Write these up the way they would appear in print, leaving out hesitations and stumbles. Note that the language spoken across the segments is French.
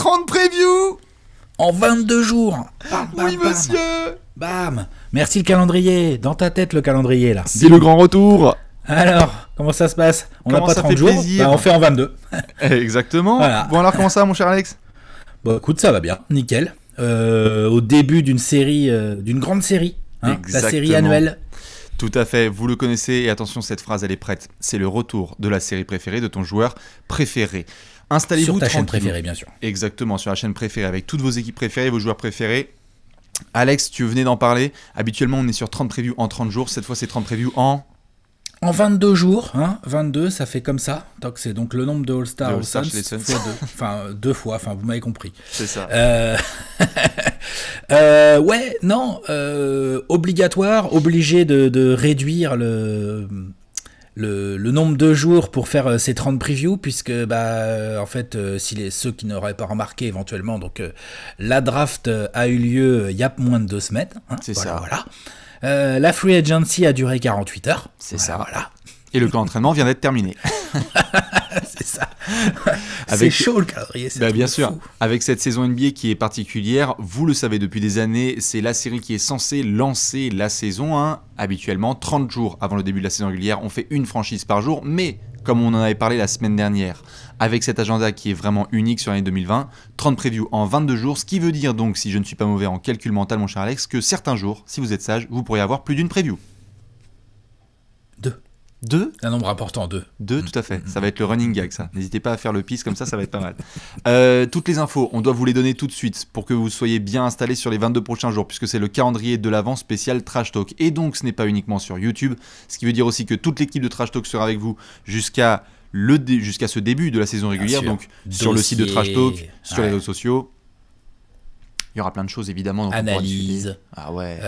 30 previews en 22 jours. Bam, bam, Oui, bam. monsieur. Bam. Merci le calendrier. Dans ta tête, le calendrier, là. C'est le grand retour. Alors, comment ça se passe? On n'a Comment pas ça 30 fait jours, plaisir. bah, on fait en 22. Exactement. Voilà. Bon alors, comment ça, mon cher Alex? Bon, écoute, ça va bien, nickel. Au début d'une série, d'une grande série, hein, la série Exactement. annuelle. Tout à fait, vous le connaissez, et attention, cette phrase, elle est prête. C'est le retour de la série préférée de ton joueur préféré. Installez-vous Sur ta chaîne tranquille. préférée, bien sûr. Exactement, sur la chaîne préférée, avec toutes vos équipes préférées, vos joueurs préférés. Alex, tu venais d'en parler. Habituellement, on est sur 30 previews en 30 jours. Cette fois, c'est 30 previews en 22 jours, hein, 22, ça fait comme ça. Donc, c'est donc le nombre de All-Star De aux All-Star Suns, chez les Suns. fois deux. Enfin, deux fois, enfin, vous m'avez compris. C'est ça. Ouais, non, obligatoire, obligé de réduire le nombre de jours pour faire ces 30 previews, puisque, en fait, ceux qui n'auraient pas remarqué éventuellement, donc la draft a eu lieu il y a moins de 2 semaines. Hein, C'est voilà, ça. Voilà. La free agency a duré 48 heures. C'est ça. Voilà. Et le camp d'entraînement vient d'être terminé. C'est ça. C'est Avec- chaud le calendrier. c'est un truc Bien de sûr, fou. avec cette saison NBA qui est particulière, vous le savez depuis des années, c'est la série qui est censée lancer la saison 1. Habituellement, 30 jours avant le début de la saison régulière, on fait une franchise par jour, mais comme on en avait parlé la semaine dernière, avec cet agenda qui est vraiment unique sur l'année 2020, 30 previews en 22 jours, ce qui veut dire donc, si je ne suis pas mauvais en calcul mental, mon cher Alex, que certains jours, si vous êtes sage, vous pourriez avoir plus d'une preview. 2. 2 Un nombre important, 2. 2, tout à fait. Ça va être le running gag, ça. N'hésitez pas à faire le pisse, comme ça va être pas mal. Toutes les infos, on doit vous les donner tout de suite pour que vous soyez bien installés sur les 22 prochains jours, puisque c'est le calendrier de l'avant spécial Trash Talk. Et donc, ce n'est pas uniquement sur YouTube, ce qui veut dire aussi que toute l'équipe de Trash Talk sera avec vous jusqu'à ce début de la saison régulière, sûr. donc sur le site de Trash Talk, Dossier, sur ouais. les réseaux sociaux. Il y aura plein de choses, évidemment. Donc on pourra Analyse. discuter. Ah ouais.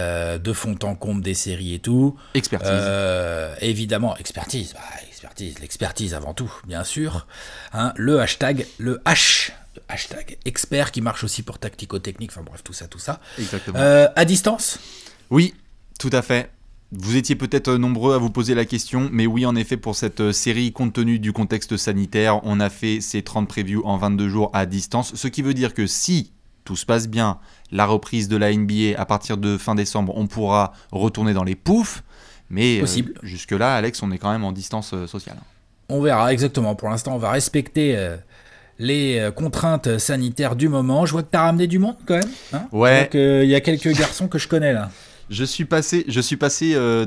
De fond en comble des séries et tout. Expertise. Évidemment, expertise. L'expertise avant tout, bien sûr. Hein, le hashtag expert qui marche aussi pour tactico-technique. Enfin bref, tout ça. Exactement. À distance. Oui, tout à fait. Vous étiez peut-être nombreux à vous poser la question, mais oui, en effet, pour cette série, compte tenu du contexte sanitaire, on a fait ces 30 previews en 22 jours à distance, ce qui veut dire que si tout se passe bien, la reprise de la NBA à partir de fin décembre, on pourra retourner dans les poufs, mais Possible. Jusque-là, Alex, on est quand même en distance sociale. On verra exactement. Pour l'instant, on va respecter les contraintes sanitaires du moment. Je vois que tu as ramené du monde quand même. Hein, Ouais. il y a quelques garçons que je connais là. Je suis passé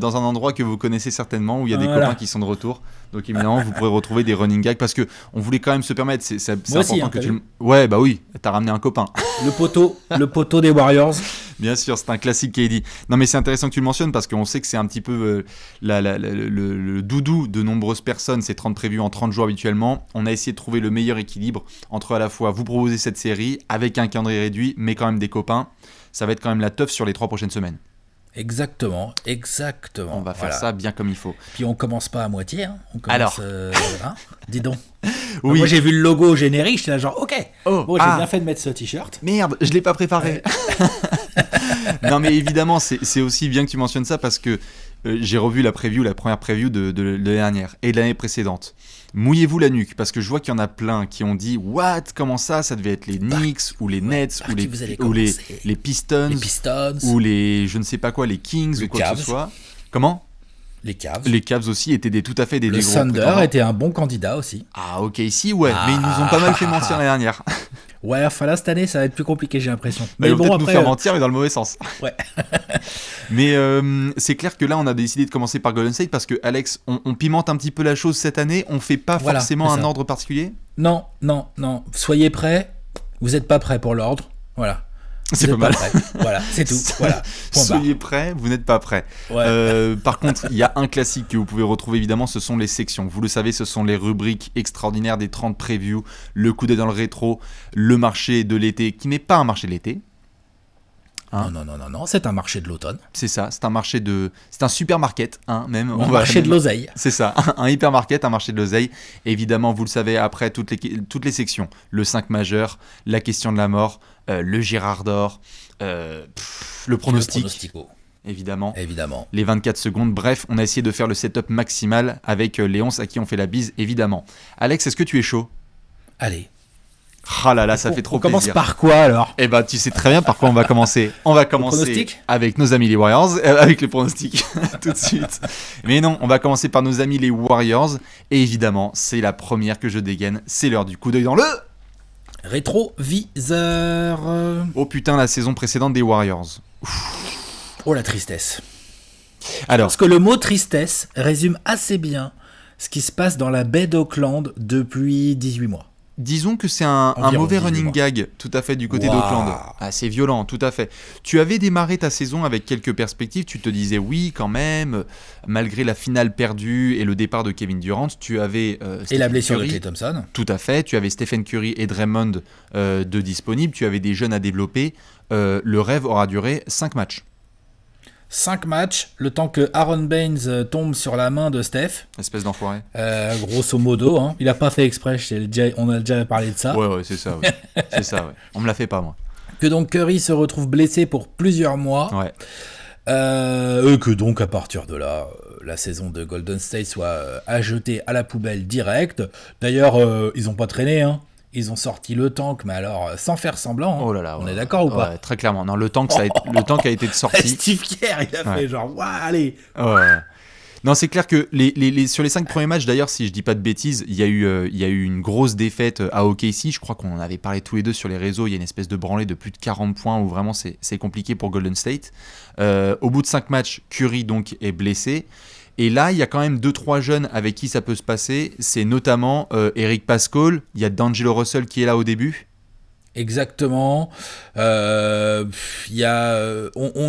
dans un endroit que vous connaissez certainement, où il y a des Voilà. copains qui sont de retour. Donc évidemment, vous pourrez retrouver des running gags, parce que on voulait quand même se permettre, c'est Moi aussi, important hein, que t'as tu vu le... Ouais, bah oui, t'as ramené un copain. Le poteau des Warriors. Bien sûr, c'est un classique KD. Non, mais c'est intéressant que tu le mentionnes, parce qu'on sait que c'est un petit peu le doudou de nombreuses personnes, ces 30 prévus en 30 jours habituellement. On a essayé de trouver le meilleur équilibre entre à la fois vous proposer cette série avec un calendrier réduit, mais quand même des copains. Ça va être quand même la teuf sur les 3 prochaines semaines. Exactement. On va faire Voilà. ça bien comme il faut. Puis on commence pas à moitié. Hein. On commence, Alors. hein, dis donc. Oui. Moi j'ai vu le logo générique, j'étais là genre ok. Oh, Bon, j'ai ah. bien fait de mettre ce t-shirt. Merde, je l'ai pas préparé. Non, mais évidemment, c'est aussi bien que tu mentionnes ça, parce que j'ai revu la première preview de l'année dernière et de l'année précédente. Mouillez-vous la nuque, parce que je vois qu'il y en a plein qui ont dit what, comment ça devait être les Knicks ou les Nets par ou qui vous allez ou les commencer Pistons, Les Pistons, ou les je ne sais pas quoi, les Kings Les ou quoi que Cavs. ce soit. Comment? les Cavs. Les Cavs aussi étaient tout à fait des Le gros Thunder prétendants. était un bon candidat aussi. Ah ok, ici ouais, mais ils nous ont pas mal fait mentir l'année dernière. Ouais, enfin là cette année ça va être plus compliqué j'ai l'impression. Mais ils vont peut-être après, nous faire mentir, mais dans le mauvais sens. ouais. Mais c'est clair que là, on a décidé de commencer par Golden State, parce que Alex, on pimente un petit peu la chose cette année. On fait pas Voilà, forcément c'est un ça. ordre particulier. Non. Soyez prêts. Vous n'êtes pas prêts pour l'ordre. Voilà. C'est Vous pas êtes mal. prêts. Voilà, c'est tout. Voilà. Point barre. Soyez prêts, vous n'êtes pas prêts. Ouais. Par contre, il y a un classique que vous pouvez retrouver évidemment, ce sont les sections. Vous le savez, ce sont les rubriques extraordinaires des 30 previews, le coup d'œil dans le rétro, le marché de l'été, qui n'est pas un marché de l'été. Hein. Non, c'est un marché de l'automne. C'est ça, c'est un supermarket, hein, même. Un marché de l'oseille. C'est ça, un hypermarket, un marché de l'oseille. Évidemment, vous le savez, après toutes les sections, le 5 majeur, la question de la mort, le Gérard d'or, le pronostic, Le pronostico, évidemment, évidemment. les 24 secondes. Bref, on a essayé de faire le setup maximal avec Léonce, à qui on fait la bise, évidemment. Alex, est-ce que tu es chaud? Allez. Ah là là, ça fait trop plaisir. On commence par quoi alors? Eh ben, tu sais très bien par quoi on va commencer. On va commencer avec nos amis les Warriors, avec les pronostics tout de suite. Mais non, on va commencer par nos amis les Warriors. Et évidemment, c'est la première que je dégaine. C'est l'heure du coup d'œil dans le rétroviseur. Oh putain, la saison précédente des Warriors. Oh la tristesse. Alors, parce que le mot tristesse résume assez bien ce qui se passe dans la baie d'Auckland depuis 18 mois. Disons que c'est un mauvais running gag, tout à fait, du côté d'Auckland. Ah, c'est violent, tout à fait. Tu avais démarré ta saison avec quelques perspectives, tu te disais oui, quand même, malgré la finale perdue et le départ de Kevin Durant, tu avais... et la blessure de Klay Thompson. Tout à fait, tu avais Stephen Curry et Draymond de disponibles, tu avais des jeunes à développer. Le rêve aura duré 5 matchs. 5 matchs, le temps que Aaron Baines tombe sur la main de Steph. Espèce d'enfoiré. Grosso modo, hein. Il a pas fait exprès, on a déjà parlé de ça. Ouais, c'est ça, ouais. C'est ça, ouais. On me l'a fait pas, moi. Que donc Curry se retrouve blessé pour plusieurs mois. Ouais. Que donc à partir de là, la saison de Golden State soit ajetée à la poubelle directe. D'ailleurs, ils ont pas traîné, hein. Ils ont sorti le tank, mais alors sans faire semblant. Hein. Oh là là, on est d'accord ou pas? Très clairement. Non, le tank a été sorti. Steve Kerr, il a fait genre, allez. Ouais. Non, c'est clair que sur les 5 premiers matchs, d'ailleurs, si je dis pas de bêtises, il y a eu une grosse défaite à OKC. Je crois qu'on en avait parlé tous les deux sur les réseaux. Il y a une espèce de branlée de plus de 40 points où vraiment c'est compliqué pour Golden State. Au bout de 5 matchs, Curry donc est blessé. Et là, il y a quand même 2-3 jeunes avec qui ça peut se passer. C'est notamment Eric Paschall. Il y a D'Angelo Russell qui est là au début. Exactement. On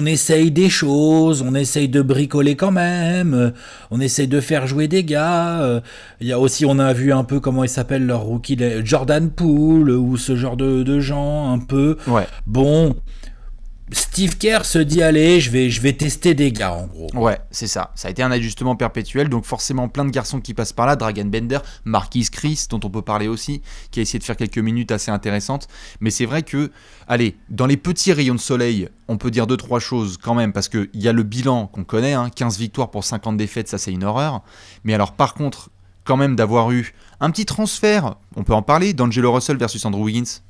essaye des choses, on essaye de bricoler quand même, on essaye de faire jouer des gars. Il y a aussi, on a vu un peu comment il s'appelle leur rookie, Jordan Poole ou ce genre de gens un peu. Ouais. Bon. Steve Kerr se dit allez, je vais tester des gars en gros. Ouais, c'est ça. Ça a été un ajustement perpétuel, donc forcément plein de garçons qui passent par là. Dragan Bender, Marquise Chris, dont on peut parler aussi, qui a essayé de faire quelques minutes assez intéressantes. Mais c'est vrai que, allez, dans les petits rayons de soleil, on peut dire 2-3 choses quand même, parce qu'il y a le bilan qu'on connaît, hein, 15 victoires pour 50 défaites, ça c'est une horreur. Mais alors par contre, quand même d'avoir eu un petit transfert, on peut en parler, d'Angelo Russell versus Andrew Wiggins.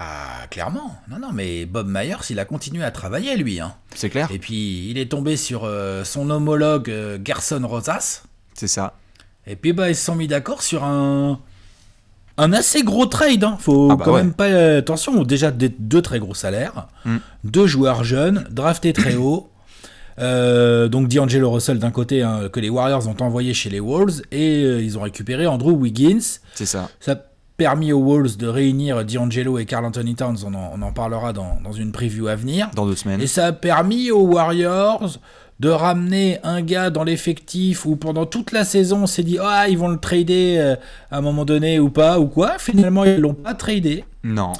Ah, clairement. Non, mais Bob Myers, il a continué à travailler, lui. Hein. C'est clair. Et puis, il est tombé sur son homologue Gerson Rosas. C'est ça. Et puis, ils se sont mis d'accord sur un assez gros trade. Hein. Faut quand même pas... attention, déjà 2 très gros salaires. 2 joueurs jeunes, draftés très haut. Donc, D'Angelo Russell d'un côté, hein, que les Warriors ont envoyé chez les Wolves. Et ils ont récupéré Andrew Wiggins. C'est ça. Ça permis aux Wolves de réunir D'Angelo et Karl Anthony Towns, on en parlera dans une preview à venir. Dans 2 semaines. Et ça a permis aux Warriors de ramener un gars dans l'effectif où pendant toute la saison on s'est dit ils vont le trader à un moment donné ou pas ou quoi. Finalement ils l'ont pas tradé. Non.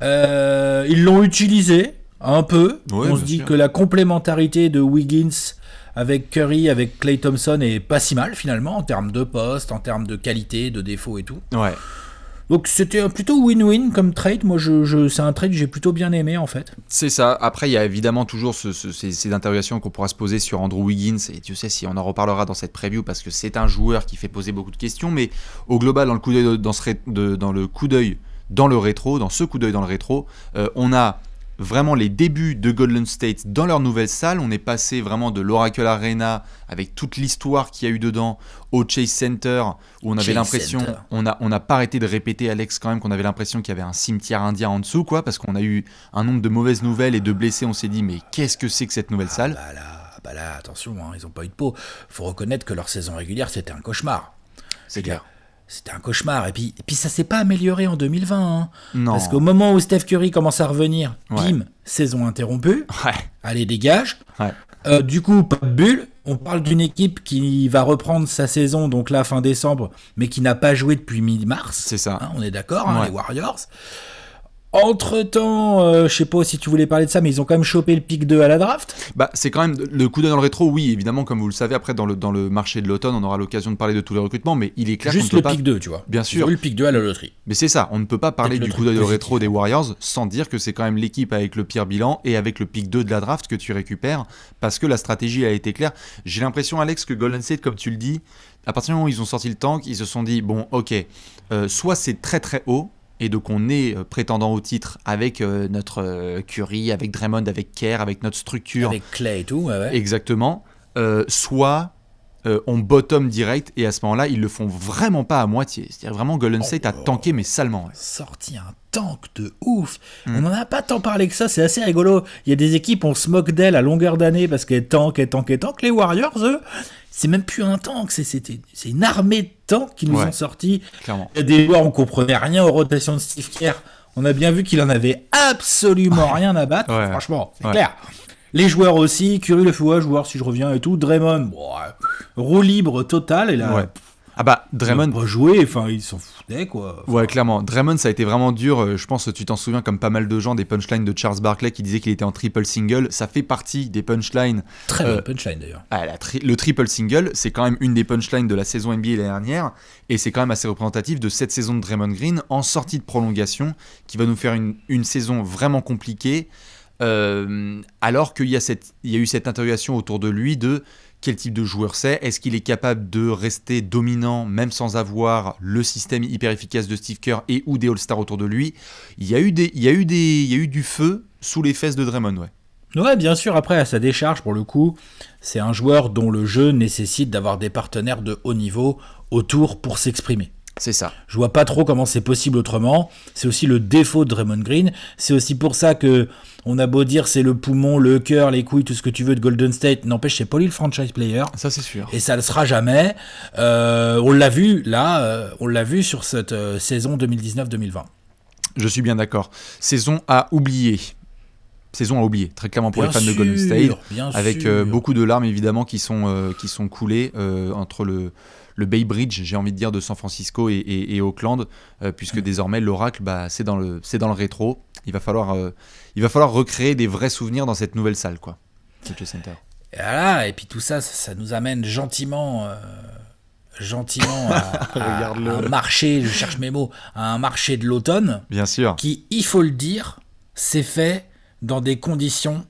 Ils l'ont utilisé un peu. Ouais, on se dit que la complémentarité de Wiggins avec Curry, avec Klay Thompson est pas si mal finalement en termes de poste, en termes de qualité, de défauts et tout. Ouais. Donc c'était plutôt win-win comme trade. Moi, c'est un trade que j'ai plutôt bien aimé en fait. C'est ça. Après, il y a évidemment toujours ces interrogations qu'on pourra se poser sur Andrew Wiggins. Et tu sais, si on en reparlera dans cette preview, parce que c'est un joueur qui fait poser beaucoup de questions. Mais au global, dans le coup d'œil dans ce coup d'œil dans le rétro, on a vraiment les débuts de Golden State dans leur nouvelle salle. On est passé vraiment de l'Oracle Arena avec toute l'histoire qu'il y a eu dedans au Chase Center où on avait l'impression, on n'a pas arrêté de répéter, Alex, quand même, qu'on avait l'impression qu'il y avait un cimetière indien en dessous, quoi, parce qu'on a eu un nombre de mauvaises nouvelles et de blessés. On s'est dit mais qu'est-ce que c'est que cette nouvelle salle? Bah là, attention, hein, ils n'ont pas eu de peau. Faut reconnaître que leur saison régulière c'était un cauchemar. C'est clair. C'était un cauchemar. Et puis ça s'est pas amélioré en 2020. Hein. Non. Parce qu'au moment où Steph Curry commence à revenir, bim, saison interrompue. Ouais. Allez, dégage. Ouais. Du coup, pas de bulle. On parle d'une équipe qui va reprendre sa saison, donc là, fin décembre, mais qui n'a pas joué depuis mi-mars. C'est ça. Hein, on est d'accord, les Warriors. Entre-temps, je sais pas si tu voulais parler de ça, mais ils ont quand même chopé le pick 2 à la draft. Bah, c'est quand même le coup d'œil dans le rétro, oui, évidemment, comme vous le savez, après dans le marché de l'automne, on aura l'occasion de parler de tous les recrutements, mais il est clair juste qu'on ne peut le pas... pick 2, tu vois. Bien sûr. Ils ont eu le pick 2 à la loterie. Mais c'est ça, on ne peut pas parler du coup d'œil dans le rétro des Warriors sans dire que c'est quand même l'équipe avec le pire bilan et avec le pick 2 de la draft que tu récupères, parce que la stratégie a été claire. J'ai l'impression, Alex, que Golden State, comme tu le dis, à partir du moment où ils ont sorti le tank, ils se sont dit, bon, ok, soit c'est très très haut, et donc on est prétendant au titre avec notre Curry, avec Draymond, avec Kerr, avec notre structure. Avec Clay et tout, ouais. Exactement. Soit on bottom direct, et à ce moment-là, ils le font vraiment pas à moitié. C'est-à-dire vraiment Golden State a tanké, mais salement. Ouais. Sorti un tank de ouf. On n'en a pas tant parlé que ça, c'est assez rigolo. Il y a des équipes, on se moque d'elles à longueur d'année parce qu'elles tankent. Les Warriors, eux, c'est même plus un tank, c'est une armée de tanks qui nous ont sortis. Clairement. Il y a des joueurs, on comprenait rien aux rotations de Steve Kerr. On a bien vu qu'il en avait absolument rien à battre. Ouais. Franchement, c'est clair. Les joueurs aussi, Curry le fait, joueur si je reviens et tout. Draymond, roue libre total. Et là, ah bah, Draymond. Il n'a pas joué, enfin, il s'en foutait, quoi. Ouais, clairement. Draymond, ça a été vraiment dur. Je pense, tu t'en souviens, comme pas mal de gens, des punchlines de Charles Barkley qui disait qu'il était en triple single. Ça fait partie des punchlines. Très bonne punchline, d'ailleurs. Le triple single, c'est quand même une des punchlines de la saison NBA l'année dernière. Et c'est quand même assez représentatif de cette saison de Draymond Green en sortie de prolongation, qui va nous faire une saison vraiment compliquée. Alors qu'il y a eu cette interrogation autour de lui de quel type de joueur c'est, est-ce qu'il est capable de rester dominant même sans avoir le système hyper efficace de Steve Kerr et ou des All-Stars autour de lui. Il y a eu du feu sous les fesses de Draymond, Ouais, bien sûr, après à sa décharge pour le coup, c'est un joueur dont le jeu nécessite d'avoir des partenaires de haut niveau autour pour s'exprimer. C'est ça. Je vois pas trop comment c'est possible autrement. C'est aussi le défaut de Draymond Green. C'est aussi pour ça que on a beau dire c'est le poumon, le cœur, les couilles, tout ce que tu veux de Golden State. N'empêche, c'est pas lui le franchise player. Ça, c'est sûr. Et ça le sera jamais. On l'a vu là, on l'a vu sur cette saison 2019-2020. Je suis bien d'accord. Saison à oublier. Très clairement pour les fans de Golden State, avec beaucoup de larmes évidemment qui sont coulées entre le Bay Bridge, j'ai envie de dire, de San Francisco et Oakland, puisque désormais l'Oracle, c'est dans le rétro. Il va falloir recréer des vrais souvenirs dans cette nouvelle salle, quoi. Staples Center. Et voilà, et puis tout ça nous amène gentiment à un marché, je cherche mes mots, à un marché de l'automne. Bien sûr. Qui, il faut le dire, s'est fait dans des conditions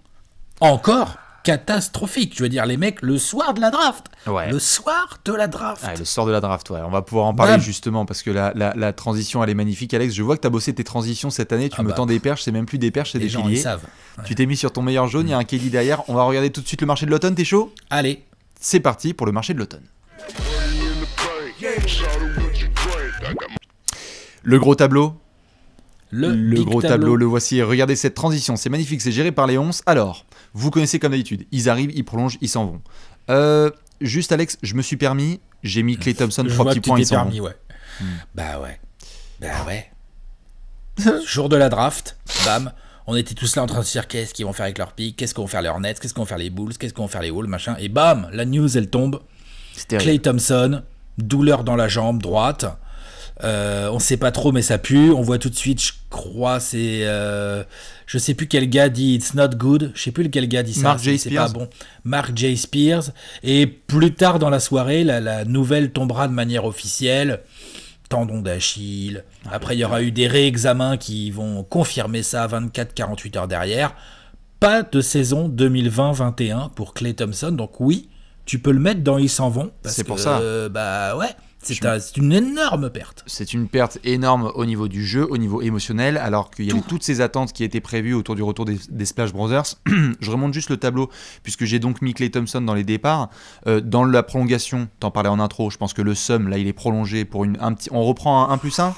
encore catastrophique. Je veux dire, les mecs, le soir de la draft. Le soir de la draft. Le soir de la draft, On va pouvoir en parler justement parce que la transition, elle est magnifique. Alex, je vois que tu as bossé tes transitions cette année. Tu me tends des perches, c'est même plus des perches, c'est des piliers. Les gens, ils savent. Ouais. Tu t'es mis sur ton meilleur jaune, il y a un KD derrière. On va regarder tout de suite le marché de l'automne, t'es chaud ? Allez. C'est parti pour le marché de l'automne. Le gros tableau. Le gros tableau, le voici. Regardez cette transition, c'est magnifique, c'est géré par les 11. Alors, vous connaissez comme d'habitude, ils arrivent, ils prolongent, ils s'en vont. Juste Alex, je me suis permis, j'ai mis Klay Thompson 3 petits points, ils s'en vont. Ouais. Bah ouais. Jour de la draft, bam, on était tous là en train de se dire qu'est-ce qu'ils vont faire avec leur pick, qu'est-ce qu'on vont faire les Hornets, qu'est-ce qu'on vont faire les Bulls, qu'est-ce qu'on vont faire les Wolves, machin, et bam, la news elle tombe. Klay Thompson, douleur dans la jambe droite. On sait pas trop mais ça pue, on voit tout de suite, je crois c'est je sais plus quel gars dit it's not good, je sais plus lequel gars dit ça, Mark J. c'est Spears. pas bon. Mark J. Spears. Et plus tard dans la soirée la nouvelle tombera de manière officielle, tendon d'Achille. Après il y aura eu des réexamens qui vont confirmer ça 24-48 heures derrière. Pas de saison 2020-21 pour Klay Thompson, donc oui tu peux le mettre dans ils s'en vont parce c'est pour que, ça c'est une énorme perte. C'est une perte énorme au niveau du jeu, au niveau émotionnel, alors qu'il y avait toutes ces attentes qui étaient prévues autour du retour des Splash Brothers. Je remonte juste le tableau, puisque j'ai donc mis Klay Thompson dans les départs. Dans la prolongation, t'en parlais en intro, je pense que le sum, là, il est prolongé pour un petit... On reprend un 1+1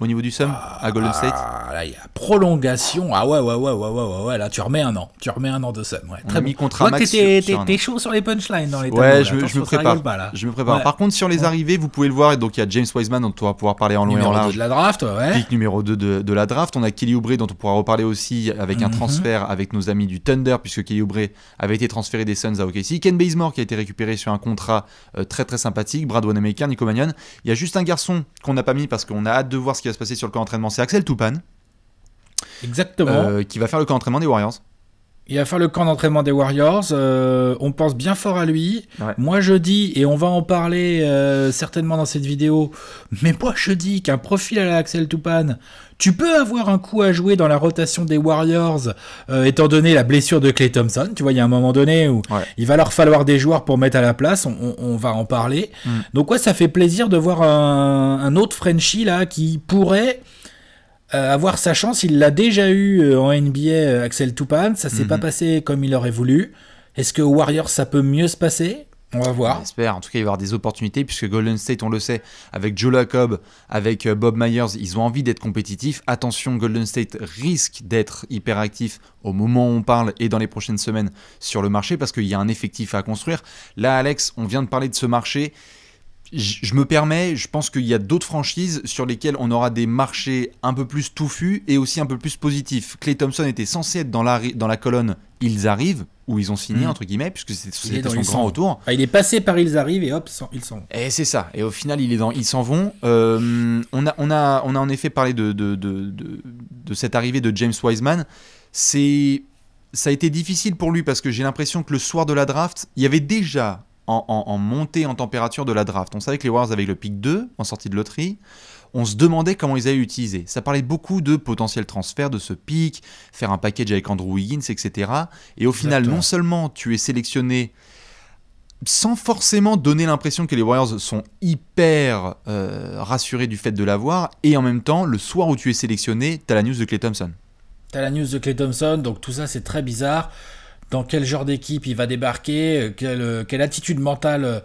au niveau du sum à Golden State. Là, il y a prolongation. Ouais, là, tu remets un an. Tu remets un an de sum. Ouais, très mis contrat max. T'es chaud sur les punchlines dans les tableaux. Ouais, je me prépare. Je me prépare. Ouais. Par contre, sur les arrivées, vous pouvez le voir. Donc, il y a James Wiseman, dont on va pouvoir parler en long et en large. Numéro 2 de la draft, ouais. Pick numéro 2 de la draft. On a Kelly Oubre, dont on pourra reparler aussi avec un transfert avec nos amis du Thunder, puisque Kelly Oubre avait été transféré des Suns à OKC. Ken Bazemore, qui a été récupéré sur un contrat très très sympathique. Brad Wanamaker, Nico Mannion. Il y a juste un garçon qu'on n'a pas mis parce qu'on a hâte de voir ce qui va se passer sur le camp d'entraînement. C'est Axel Toupane. Exactement. Qui va faire le camp d'entraînement des Warriors. Il va faire le camp d'entraînement des Warriors. On pense bien fort à lui. Ouais. Moi, je dis, et on va en parler certainement dans cette vidéo, mais moi, je dis qu'un profil à la Axel Toupane, tu peux avoir un coup à jouer dans la rotation des Warriors, étant donné la blessure de Klay Thompson. Tu vois, il y a un moment donné où il va leur falloir des joueurs pour mettre à la place. On va en parler. Donc, ouais, ça fait plaisir de voir un autre Frenchie là qui pourrait... avoir sa chance. Il l'a déjà eu en NBA, Axel Toupane. Ça s'est pas passé comme il aurait voulu. Est-ce que aux Warriors ça peut mieux se passer? On va voir. J'espère. En tout cas, il va y avoir des opportunités puisque Golden State, on le sait, avec Joe Lacob, avec Bob Myers, ils ont envie d'être compétitifs. Attention, Golden State risque d'être hyperactif au moment où on parle et dans les prochaines semaines sur le marché parce qu'il y a un effectif à construire. Là, Alex, on vient de parler de ce marché. Je me permets, je pense qu'il y a d'autres franchises sur lesquelles on aura des marchés un peu plus touffus et aussi un peu plus positifs. Klay Thompson était censé être dans la colonne « Ils arrivent » où ils ont signé, entre guillemets, puisque c'était son grand retour. Il est passé par « Ils arrivent » et hop, ils s'en vont. Et c'est ça. Et au final, il est dans « Ils s'en vont ». On a en effet parlé de cette arrivée de James Wiseman. Ça a été difficile pour lui parce que j'ai l'impression que le soir de la draft, il y avait déjà... En montée en température de la draft. On savait que les Warriors avaient le pick 2 en sortie de loterie. On se demandait comment ils allaient l'utiliser. Ça parlait beaucoup de potentiel transfert de ce pick, faire un package avec Andrew Wiggins, etc. Et au final, non seulement tu es sélectionné sans forcément donner l'impression que les Warriors sont hyper rassurés du fait de l'avoir, et en même temps, le soir où tu es sélectionné, tu as la news de Klay Thompson. Donc tout ça, c'est très bizarre. Dans quel genre d'équipe il va débarquer, quelle attitude mentale,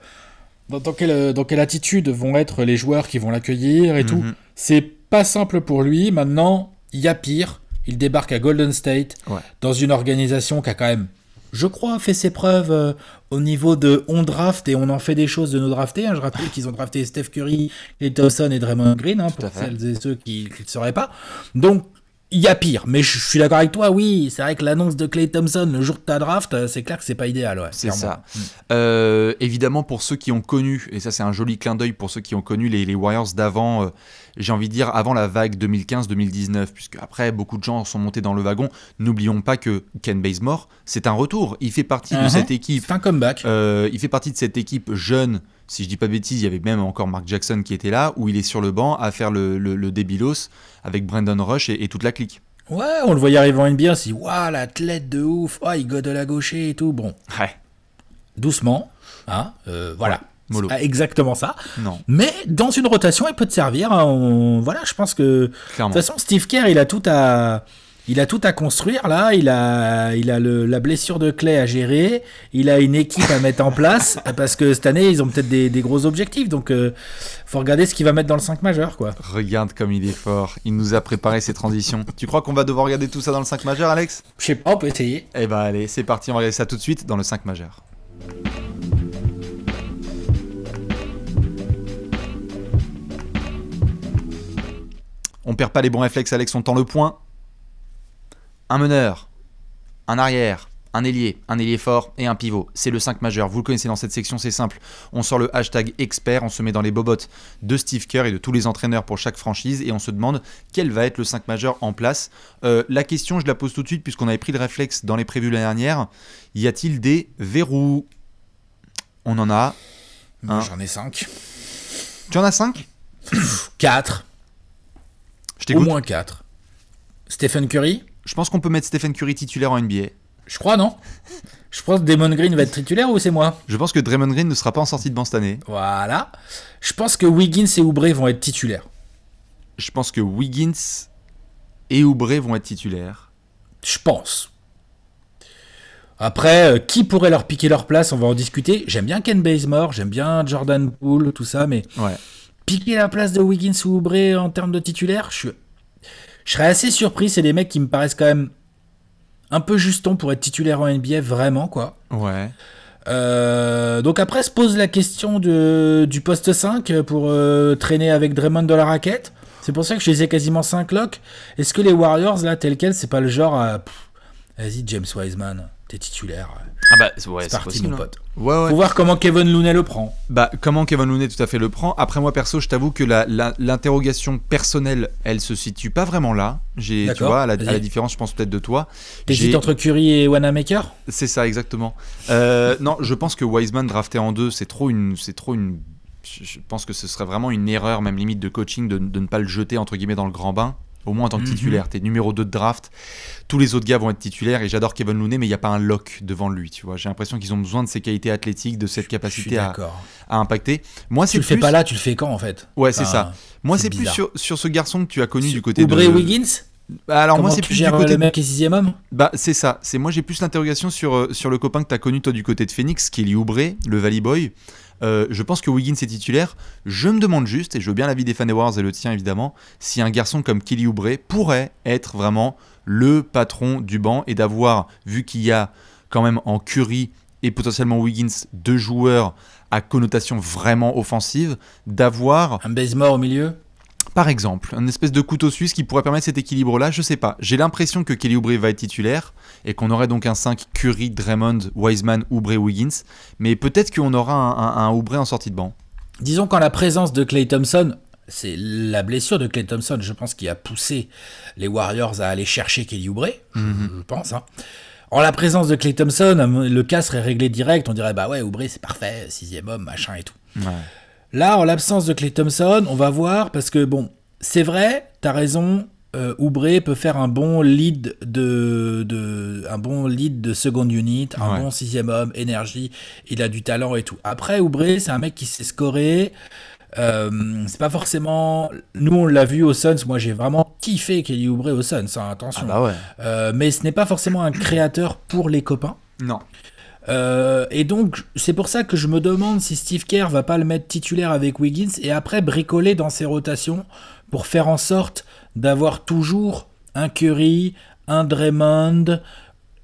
dans quelle attitude vont être les joueurs qui vont l'accueillir et tout. C'est pas simple pour lui. Maintenant, il y a pire. Il débarque à Golden State, dans une organisation qui a quand même, je crois, fait ses preuves au niveau de on draft et on en fait des choses de nos draftés. Je rappelle qu'ils ont drafté Steph Curry, Klay Thompson et Draymond Green, pour celles et ceux qui ne le sauraient pas. Donc, il y a pire, mais je suis d'accord avec toi, oui, c'est vrai que l'annonce de Klay Thompson le jour de ta draft, c'est clair que c'est pas idéal. Ouais, c'est ça. Évidemment, pour ceux qui ont connu, et ça c'est un joli clin d'œil pour ceux qui ont connu les Warriors d'avant, j'ai envie de dire avant la vague 2015-2019, puisque après beaucoup de gens sont montés dans le wagon, n'oublions pas que Ken Bazemore, c'est un retour, il fait partie de cette équipe. C'est un comeback. Il fait partie de cette équipe jeune. Si je dis pas de bêtises, il y avait même encore Mark Jackson qui était là, où il est sur le banc à faire le débilos avec Brandon Rush et toute la clique. Ouais, on le voyait arriver en NBA, si waouh, l'athlète de ouf, il godole à gaucher et tout, bon. Ouais. Doucement, voilà. Ouais, mollo. C'est exactement ça. Non. Mais dans une rotation, il peut te servir. Voilà, je pense que... Clairement. De toute façon, Steve Kerr, il a tout à construire là, il a la blessure de Klay à gérer, il a une équipe à mettre en place, parce que cette année ils ont peut-être des gros objectifs, donc faut regarder ce qu'il va mettre dans le 5 majeur, quoi. Regarde comme il est fort, il nous a préparé ses transitions. Tu crois qu'on va devoir regarder tout ça dans le 5 majeur, Alex? Je sais pas, on peut essayer. Eh ben allez, c'est parti, on va regarder ça tout de suite dans le 5 majeur. On perd pas les bons réflexes, Alex, on tend le point. Un meneur, un arrière, un ailier fort et un pivot. C'est le 5 majeur. Vous le connaissez dans cette section, c'est simple. On sort le hashtag expert, on se met dans les bobottes de Steve Kerr et de tous les entraîneurs pour chaque franchise et on se demande quel va être le 5 majeur en place. La question, je la pose tout de suite puisqu'on avait pris le réflexe dans les prévus l'année dernière. Y a-t-il des verrous? On en a un. J'en ai 5. Tu en as 5? 4. Je t'écoute. Au moins 4. Stephen Curry? Je pense qu'on peut mettre Stephen Curry titulaire en NBA. Je crois, non? Je pense que Draymond Green va être titulaire ou c'est moi? Je pense que Draymond Green ne sera pas en sortie de banc cette année. Voilà. Je pense que Wiggins et Oubre vont être titulaires. Je pense que Wiggins et Oubre vont être titulaires. Je pense. Après, qui pourrait leur piquer leur place? On va en discuter. J'aime bien Ken Bazemore, j'aime bien Jordan Poole, tout ça, mais piquer la place de Wiggins ou Oubre en termes de titulaire, je serais assez surpris. C'est des mecs qui me paraissent quand même un peu justons pour être titulaires en NBA, vraiment, quoi. Ouais. Donc après se pose la question du poste 5 pour traîner avec Draymond dans la raquette. C'est pour ça que je les ai quasiment 5 locks. Est-ce que les Warriors, là, tel quel, c'est pas le genre à... Vas-y, James Wiseman, t'es titulaire. Ah bah ouais, c'est parti, possible, mon hein. pote. Ouais. Faut voir comment Kevin Looney le prend. Bah, comment Kevin Looney tout à fait le prend. Après, moi perso, je t'avoue que l'interrogation personnelle, elle se situe pas vraiment là. Tu vois, à la différence, je pense peut-être de toi. T'hésites entre Curry et Wanamaker ? C'est ça, exactement. Non, je pense que Wiseman drafté en 2, c'est trop une. Je pense que ce serait vraiment une erreur, même limite de coaching, de ne pas le jeter entre guillemets dans le grand bain. Au moins en tant que titulaire, t'es numéro 2 de draft, tous les autres gars vont être titulaires et j'adore Kevin Looney, mais il n'y a pas un lock devant lui, tu vois. J'ai l'impression qu'ils ont besoin de ses qualités athlétiques, de cette capacité à impacter. Moi, tu le fais pas là, tu le fais quand en fait ? Ouais, c'est ça. Moi, c'est plus sur ce garçon que tu as connu du côté Oubre de... Wiggins ? Alors comment moi, c'est tu plus gères du côté le mec qui est 6ème homme ? Bah, c'est ça. Moi, j'ai plus l'interrogation sur le copain que tu as connu toi du côté de Phoenix, Kelly Oubre, le Valley Boy. Je pense que Wiggins est titulaire. Je me demande juste, et je veux bien l'avis des fans des Warriors et le tien évidemment, si un garçon comme Kelly Oubre pourrait être vraiment le patron du banc et d'avoir, vu qu'il y a quand même en Curry et potentiellement Wiggins 2 joueurs à connotation vraiment offensive, d'avoir un Bazemore au milieu. Par exemple, un espèce de couteau suisse qui pourrait permettre cet équilibre-là, je sais pas. J'ai l'impression que Kelly Oubre va être titulaire et qu'on aurait donc un 5 Curry, Draymond, Wiseman, Oubre, Wiggins. Mais peut-être qu'on aura un Oubre en sortie de banc. Disons qu'en la présence de Klay Thompson, c'est la blessure de Klay Thompson, je pense, qui a poussé les Warriors à aller chercher Kelly Oubre, je pense. Hein. En la présence de Klay Thompson, le cas serait réglé direct. On dirait, bah ouais, Oubre, c'est parfait, 6ème homme, machin et tout. Ouais. Là, en l'absence de Klay Thompson, on va voir, parce que bon, c'est vrai, t'as raison, Oubre peut faire un bon lead de second unit, un bon 6ème homme, énergie, il a du talent et tout. Après, Oubre, c'est un mec qui sait scorer, c'est pas forcément... Nous, on l'a vu aux Suns, moi j'ai vraiment kiffé Kelly Oubre aux Suns, hein, attention. Ah bah ouais. Mais ce n'est pas forcément un créateur pour les copains. Non. Et donc c'est pour ça que je me demande si Steve Kerr va pas le mettre titulaire avec Wiggins et après bricoler dans ses rotations pour faire en sorte d'avoir toujours un Curry, un Draymond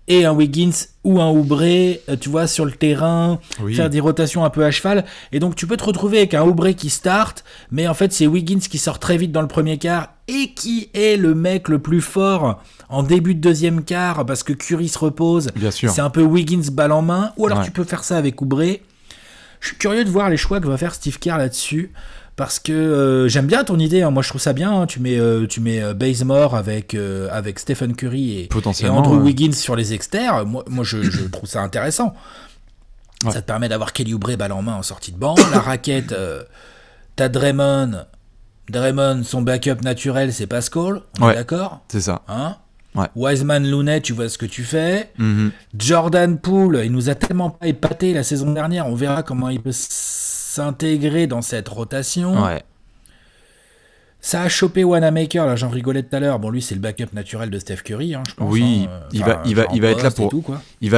et un Wiggins ou un Oubre, tu vois, sur le terrain, faire des rotations un peu à cheval. Et donc tu peux te retrouver avec un Oubre qui start, mais en fait c'est Wiggins qui sort très vite dans le premier quart et qui est le mec le plus fort en début de deuxième quart parce que Curry se repose. Bien sûr. C'est un peu Wiggins balle en main. Ou alors tu peux faire ça avec Oubre. Je suis curieux de voir les choix que va faire Steve Kerr là-dessus. Parce que j'aime bien ton idée, hein. Moi je trouve ça bien. Hein. Tu mets Bazemore avec Stephen Curry et Andrew Wiggins sur les exters. Moi je trouve ça intéressant. Ouais. Ça te permet d'avoir Kelly Oubre balle en main en sortie de banc. La raquette, t'as Draymond, son backup naturel, c'est Pascal. On est d'accord ? C'est ça. Hein ? Ouais. Wiseman, Looney, tu vois ce que tu fais. Jordan Poole, il nous a tellement pas épaté la saison dernière. On verra comment il peut s'intégrer dans cette rotation. Ouais. Ça a chopé Wanamaker, là j'en rigolais tout à l'heure. Bon, lui c'est le backup naturel de Steph Curry, hein, je pense. Oui, il va être là pour il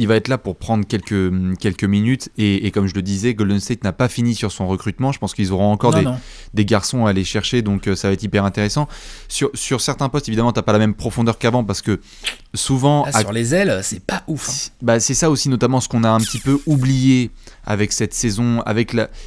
va être là pour prendre quelques minutes et comme je le disais, Golden State n'a pas fini sur son recrutement. Je pense qu'ils auront encore des garçons à aller chercher, donc ça va être hyper intéressant. Sur certains postes, évidemment, t'as pas la même profondeur qu'avant parce que souvent là, sur les ailes, c'est pas ouf. Hein. Bah c'est ça aussi notamment ce qu'on a un petit peu oublié avec cette saison.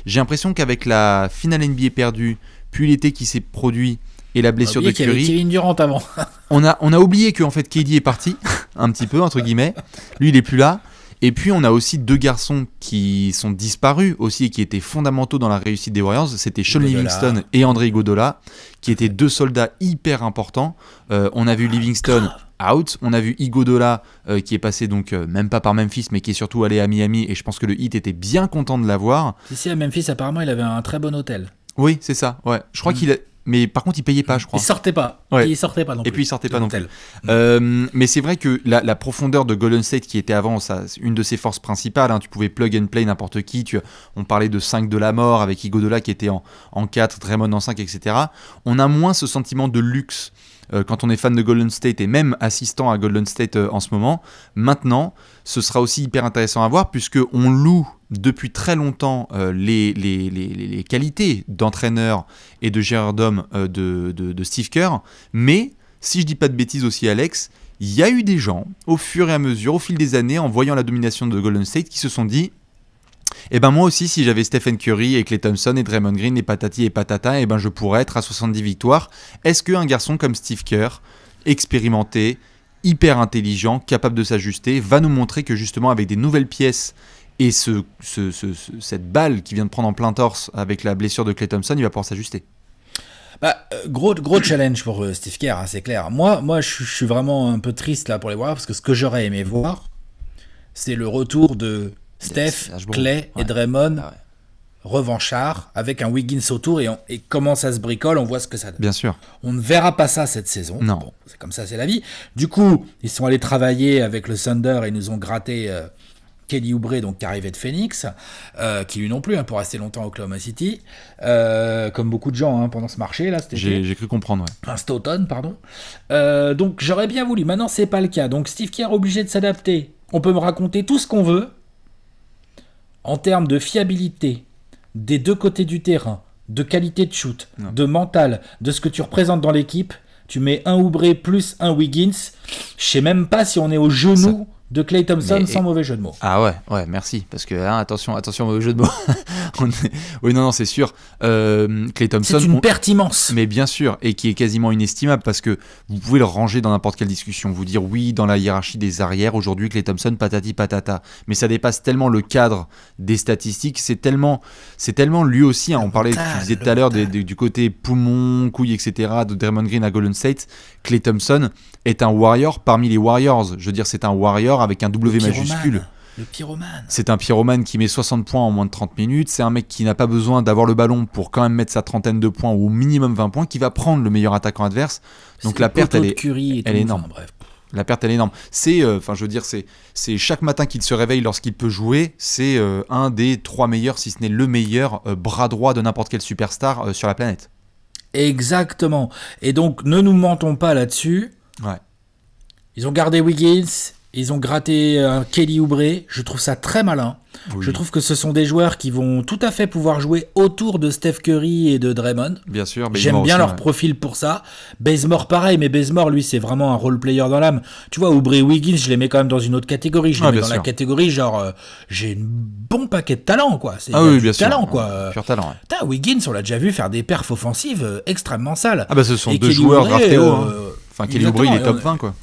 J'ai l'impression qu'avec la finale NBA perdue, puis l'été qui s'est produit et la blessure de Curry, Kevin Durant avant. on a oublié qu'en fait KD est parti un petit peu entre guillemets. Lui il est plus là. Et puis on a aussi 2 garçons qui sont disparus aussi et qui étaient fondamentaux dans la réussite des Warriors. C'était Sean Livingston et André Iguodala qui étaient 2 soldats hyper importants. On a vu Livingston out, on a vu Iguodala qui est passé donc même pas par Memphis mais qui est surtout allé à Miami et je pense que le Heat était bien content de l'avoir. Si à Memphis apparemment il avait un très bon hôtel. Oui, c'est ça, ouais. Je crois qu'il a... Mais par contre, il payait pas, je crois. Il sortait pas. Ouais. Il sortait pas non plus. Et puis, il sortait pas non plus. Mais c'est vrai que la profondeur de Golden State, qui était avant une de ses forces principales, hein, tu pouvais plug and play n'importe qui. On parlait de 5 de la mort avec Iguodala qui était en 4, Draymond en 5, etc. On a moins ce sentiment de luxe quand on est fan de Golden State et même assistant à Golden State en ce moment. Maintenant, ce sera aussi hyper intéressant à voir puisqu'on loue depuis très longtemps les qualités d'entraîneur et de géreur d'hommes de Steve Kerr. Mais, si je dis pas de bêtises aussi Alex, il y a eu des gens, au fur et à mesure, au fil des années, en voyant la domination de Golden State, qui se sont dit eh ben moi aussi, si j'avais Stephen Curry et Klay Thompson et Draymond Green et patati et patata, eh ben je pourrais être à 70 victoires. Est-ce qu'un garçon comme Steve Kerr, expérimenté, hyper intelligent, capable de s'ajuster, va nous montrer que justement avec des nouvelles pièces et cette balle qui vient de prendre en plein torse avec la blessure de Klay Thompson, il va pouvoir s'ajuster. Gros challenge pour Steve Kerr, hein, c'est clair. Moi je suis vraiment un peu triste là pour les Warriors parce que ce que j'aurais aimé voir, c'est le retour de Steph, Klay et Draymond revanchard avec un Wiggins autour et comment ça se bricole, on voit ce que ça donne. Bien sûr. On ne verra pas ça cette saison. Non. Bon, c'est comme ça, c'est la vie. Du coup, ils sont allés travailler avec le Thunder et nous ont gratté Kelly Oubre, donc qui arrivait de Phoenix, qui lui non plus, hein, pour rester longtemps à Oklahoma City, comme beaucoup de gens pendant ce marché là. J'ai cru comprendre. Ouais. Enfin, cet automne, pardon. Donc j'aurais bien voulu. Maintenant, c'est pas le cas. Donc Steve Kerr obligé de s'adapter. On peut me raconter tout ce qu'on veut en termes de fiabilité des deux côtés du terrain, de qualité de shoot, de mental, de ce que tu représentes dans l'équipe. Tu mets un Oubre plus un Wiggins. Je sais même pas si on est au genou de Klay Thompson, sans mauvais jeu de mots. Ah ouais, merci. Parce que attention au jeu de mots. Oui, non, c'est sûr. Klay Thompson. C'est une perte immense. Mais bien sûr, et qui est quasiment inestimable parce que vous pouvez le ranger dans n'importe quelle discussion. Vous dire oui, dans la hiérarchie des arrières, aujourd'hui, Klay Thompson, patati patata. Mais ça dépasse tellement le cadre des statistiques. C'est tellement lui aussi. Hein, on parlait, tu disais tout à l'heure, du côté poumon, couilles, etc. de Draymond Green à Golden State. Klay Thompson est un Warrior parmi les Warriors. Je veux dire, c'est un Warrior avec un W majuscule. Le pyromane. C'est un pyromane qui met 60 points en moins de 30 minutes. C'est un mec qui n'a pas besoin d'avoir le ballon pour quand même mettre sa trentaine de points ou au minimum 20 points, qui va prendre le meilleur attaquant adverse. Donc la perte, elle est énorme. Enfin, bref. La perte, elle est énorme. C'est, c'est chaque matin qu'il se réveille lorsqu'il peut jouer, c'est un des 3 meilleurs, si ce n'est le meilleur bras droit de n'importe quel superstar sur la planète. Exactement. Et donc, ne nous mentons pas là-dessus. Ouais. Ils ont gardé Wiggins, ils ont gratté Kelly Oubre. Je trouve ça très malin. Oui. Je trouve que ce sont des joueurs qui vont tout à fait pouvoir jouer autour de Steph Curry et de Draymond. Bien sûr. J'aime bien leur profil pour ça. Bazemore pareil, mais Bazemore lui c'est vraiment un role player dans l'âme. Tu vois, Oubre et Wiggins, je les mets quand même dans une autre catégorie. Je les mets dans la catégorie genre j'ai un bon paquet de talent quoi. C'est bien talent sûr. Quoi. Pur talent. Ouais. Putain, Wiggins, on l'a déjà vu faire des perfs offensives extrêmement sales. Ah bah ce sont deux joueurs draftés haut. Enfin Kelly Oubre il est top 20 quoi.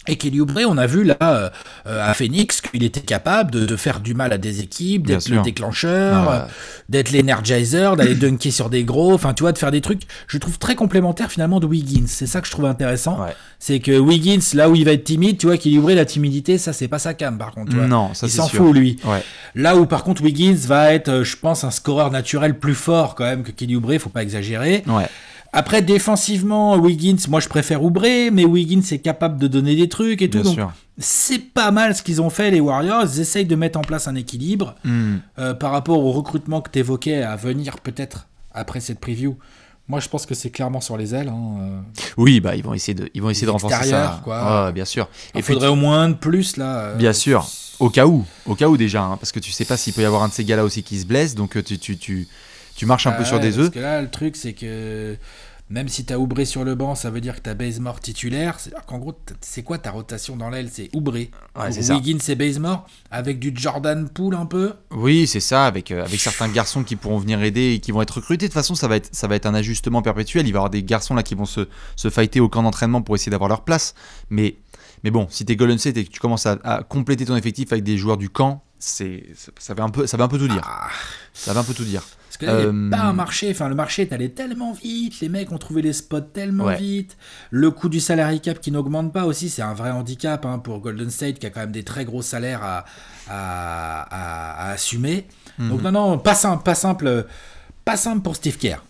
Et Kelly Oubre, on a vu là à Phoenix qu'il était capable de faire du mal à des équipes, d'être le déclencheur, d'être l'energizer, d'aller dunker sur des gros, enfin tu vois, de faire des trucs, je trouve très complémentaires finalement de Wiggins. C'est ça que je trouve intéressant. Ouais. C'est que Wiggins, là où il va être timide, tu vois, Kelly Oubre, la timidité, ça c'est pas sa cam par contre. Tu vois. Non, ça il c'est s'en fout lui. Ouais. Là où par contre Wiggins va être, je pense, un scoreur naturel plus fort quand même que Kelly Oubre, faut pas exagérer. Ouais. Après, défensivement, Wiggins, moi je préfère Oubre, mais Wiggins est capable de donner des trucs et tout. Donc, c'est pas mal ce qu'ils ont fait, les Warriors. Ils essayent de mettre en place un équilibre par rapport au recrutement que tu évoquais à venir peut-être après cette preview. Moi, je pense que c'est clairement sur les ailes. Oui, bah ils vont essayer de renforcer ça. Quoi. Bien sûr. Il faudrait au moins un de plus là. Bien sûr. Au cas où déjà, hein, parce que tu sais pas s'il peut y avoir un de ces gars-là aussi qui se blesse, donc tu marches un peu sur des œufs. Parce que là, le truc, c'est que même si t'as Oubre sur le banc, ça veut dire que t'as Bazemore titulaire. C'est-à-dire qu'en gros, c'est quoi ta rotation dans l'aile? C'est Oubre. Wiggins et Bazemore, avec du Jordan Poole un peu. Oui, c'est ça, avec certains garçons qui pourront venir aider et qui vont être recrutés. De toute façon, ça va être un ajustement perpétuel. Il va y avoir des garçons là qui vont se fighter au camp d'entraînement pour essayer d'avoir leur place. Mais bon, si t'es Golden State et que tu commences à compléter ton effectif avec des joueurs du camp, ça veut un peu tout dire. Ça va un peu tout dire. Parce que là, il n'y a pas un marché. Enfin, le marché est allé tellement vite. Les mecs ont trouvé les spots tellement vite. Le coût du salary cap qui n'augmente pas aussi, c'est un vrai handicap pour Golden State qui a quand même des très gros salaires à assumer. Donc non, pas simple pour Steve Kerr.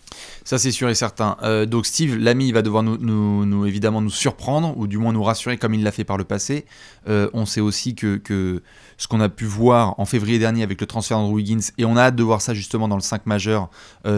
Ça c'est sûr et certain. Donc Steve, l'ami, il va devoir nous évidemment nous surprendre, ou du moins nous rassurer comme il l'a fait par le passé. On sait aussi que ce qu'on a pu voir en février dernier avec le transfert d'Andrew Wiggins, et on a hâte de voir ça justement dans le 5 majeur,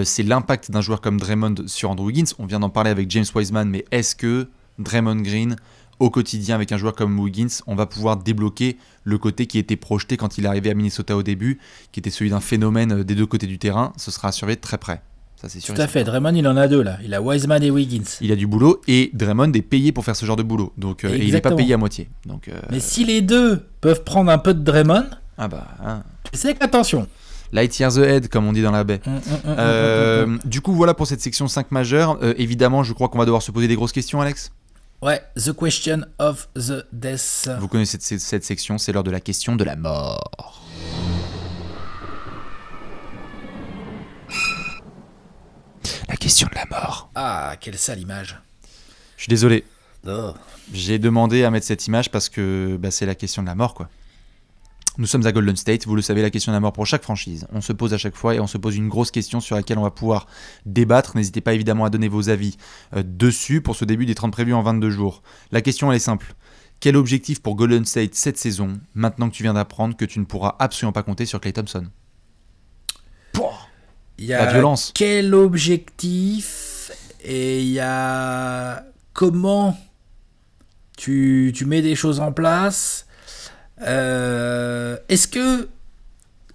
c'est l'impact d'un joueur comme Draymond sur Andrew Wiggins. On vient d'en parler avec James Wiseman, mais est-ce que Draymond Green, au quotidien avec un joueur comme Wiggins, on va pouvoir débloquer le côté qui était projeté quand il est arrivé à Minnesota au début, qui était celui d'un phénomène des deux côtés du terrain? Ce sera à surveiller de très près. Ça, c'est sûr. Tout à fait. Draymond, il en a deux là. Il a Wiseman et Wiggins. Il a du boulot et Draymond est payé pour faire ce genre de boulot. Donc, et il n'est pas payé à moitié. Donc, mais si les deux peuvent prendre un peu de Draymond, c'est qu'attention. Light years ahead, comme on dit dans la baie. Du coup, voilà pour cette section 5 majeure. Évidemment, je crois qu'on va devoir se poser des grosses questions, Alex. Ouais, The Question of the Death. Vous connaissez cette section, c'est l'heure de la question de la mort. La question de la mort. Ah, quelle sale image. Je suis désolé. Oh. J'ai demandé à mettre cette image parce que c'est la question de la mort, quoi. Nous sommes à Golden State, vous le savez, la question de la mort pour chaque franchise. On se pose à chaque fois et on se pose une grosse question sur laquelle on va pouvoir débattre. N'hésitez pas évidemment à donner vos avis dessus pour ce début des 30 prévus en 22 jours. La question elle est simple. Quel objectif pour Golden State cette saison, maintenant que tu viens d'apprendre que tu ne pourras absolument pas compter sur Klay Thompson? Il y a la violence. Quel objectif et il y a comment tu mets des choses en place. Est-ce que,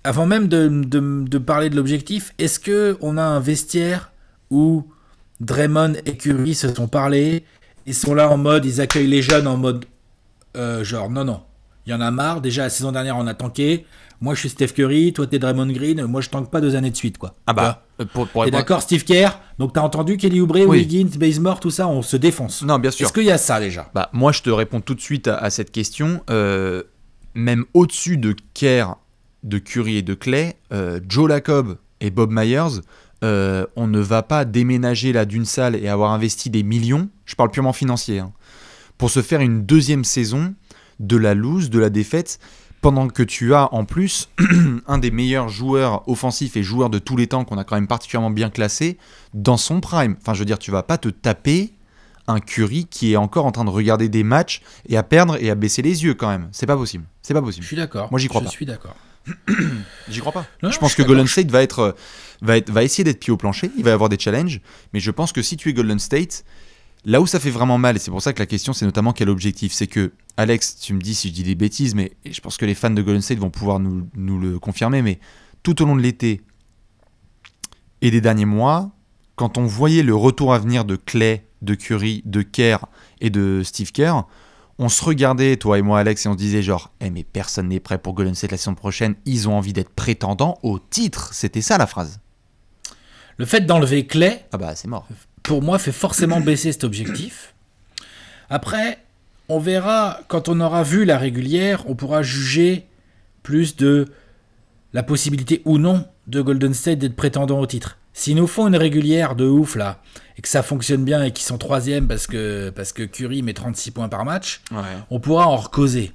avant même de parler de l'objectif, est-ce que on a un vestiaire où Draymond et Curry se sont parlé, ils sont là en mode, ils accueillent les jeunes en mode genre non, il y en a marre, déjà la saison dernière on a tanké, moi je suis Steph Curry, toi t'es Draymond Green, moi je tank pas 2 années de suite quoi. Ah bah, t'es d'accord Steve Kerr, donc t'as entendu Kelly Oubre, oui. Wiggins, Bazemore, tout ça, on se défonce. Non bien sûr. Est-ce qu'il y a ça déjà? Bah moi je te réponds tout de suite à cette question. Même au-dessus de Kerr, de Curry et de Klay, Joe Lacob et Bob Myers, on ne va pas déménager là d'une salle et avoir investi des millions, je parle purement financier, hein, pour se faire une deuxième saison de la lose, de la défaite, pendant que tu as en plus un des meilleurs joueurs offensifs et joueurs de tous les temps qu'on a quand même particulièrement bien classé dans son prime. Enfin je veux dire, tu vas pas te taper un Curry qui est encore en train de regarder des matchs et à perdre et à baisser les yeux quand même. C'est pas possible. C'est pas possible. Je suis d'accord. Moi j'y crois pas. Je suis d'accord. J'y crois pas. Non, je pense que Golden State va essayer d'être pied au plancher. Il va y avoir des challenges. Mais je pense que si tu es Golden State, là où ça fait vraiment mal, et c'est pour ça que la question c'est notamment quel objectif, c'est que, Alex, tu me dis si je dis des bêtises, mais je pense que les fans de Golden State vont pouvoir nous le confirmer, mais tout au long de l'été et des derniers mois, quand on voyait le retour à venir de Klay, de Curry, de Kerr et de Steve Kerr, on se regardait, toi et moi Alex, et on se disait genre mais personne n'est prêt pour Golden State la saison prochaine, ils ont envie d'être prétendants au titre. C'était ça la phrase. Le fait d'enlever Klay, c'est mort. Pour moi, fait forcément baisser cet objectif. Après, on verra, quand on aura vu la régulière, on pourra juger plus de la possibilité ou non de Golden State d'être prétendant au titre. S'ils nous font une régulière de ouf là, et que ça fonctionne bien et qu'ils sont 3e parce que Curry met 36 points par match, on pourra en recauser.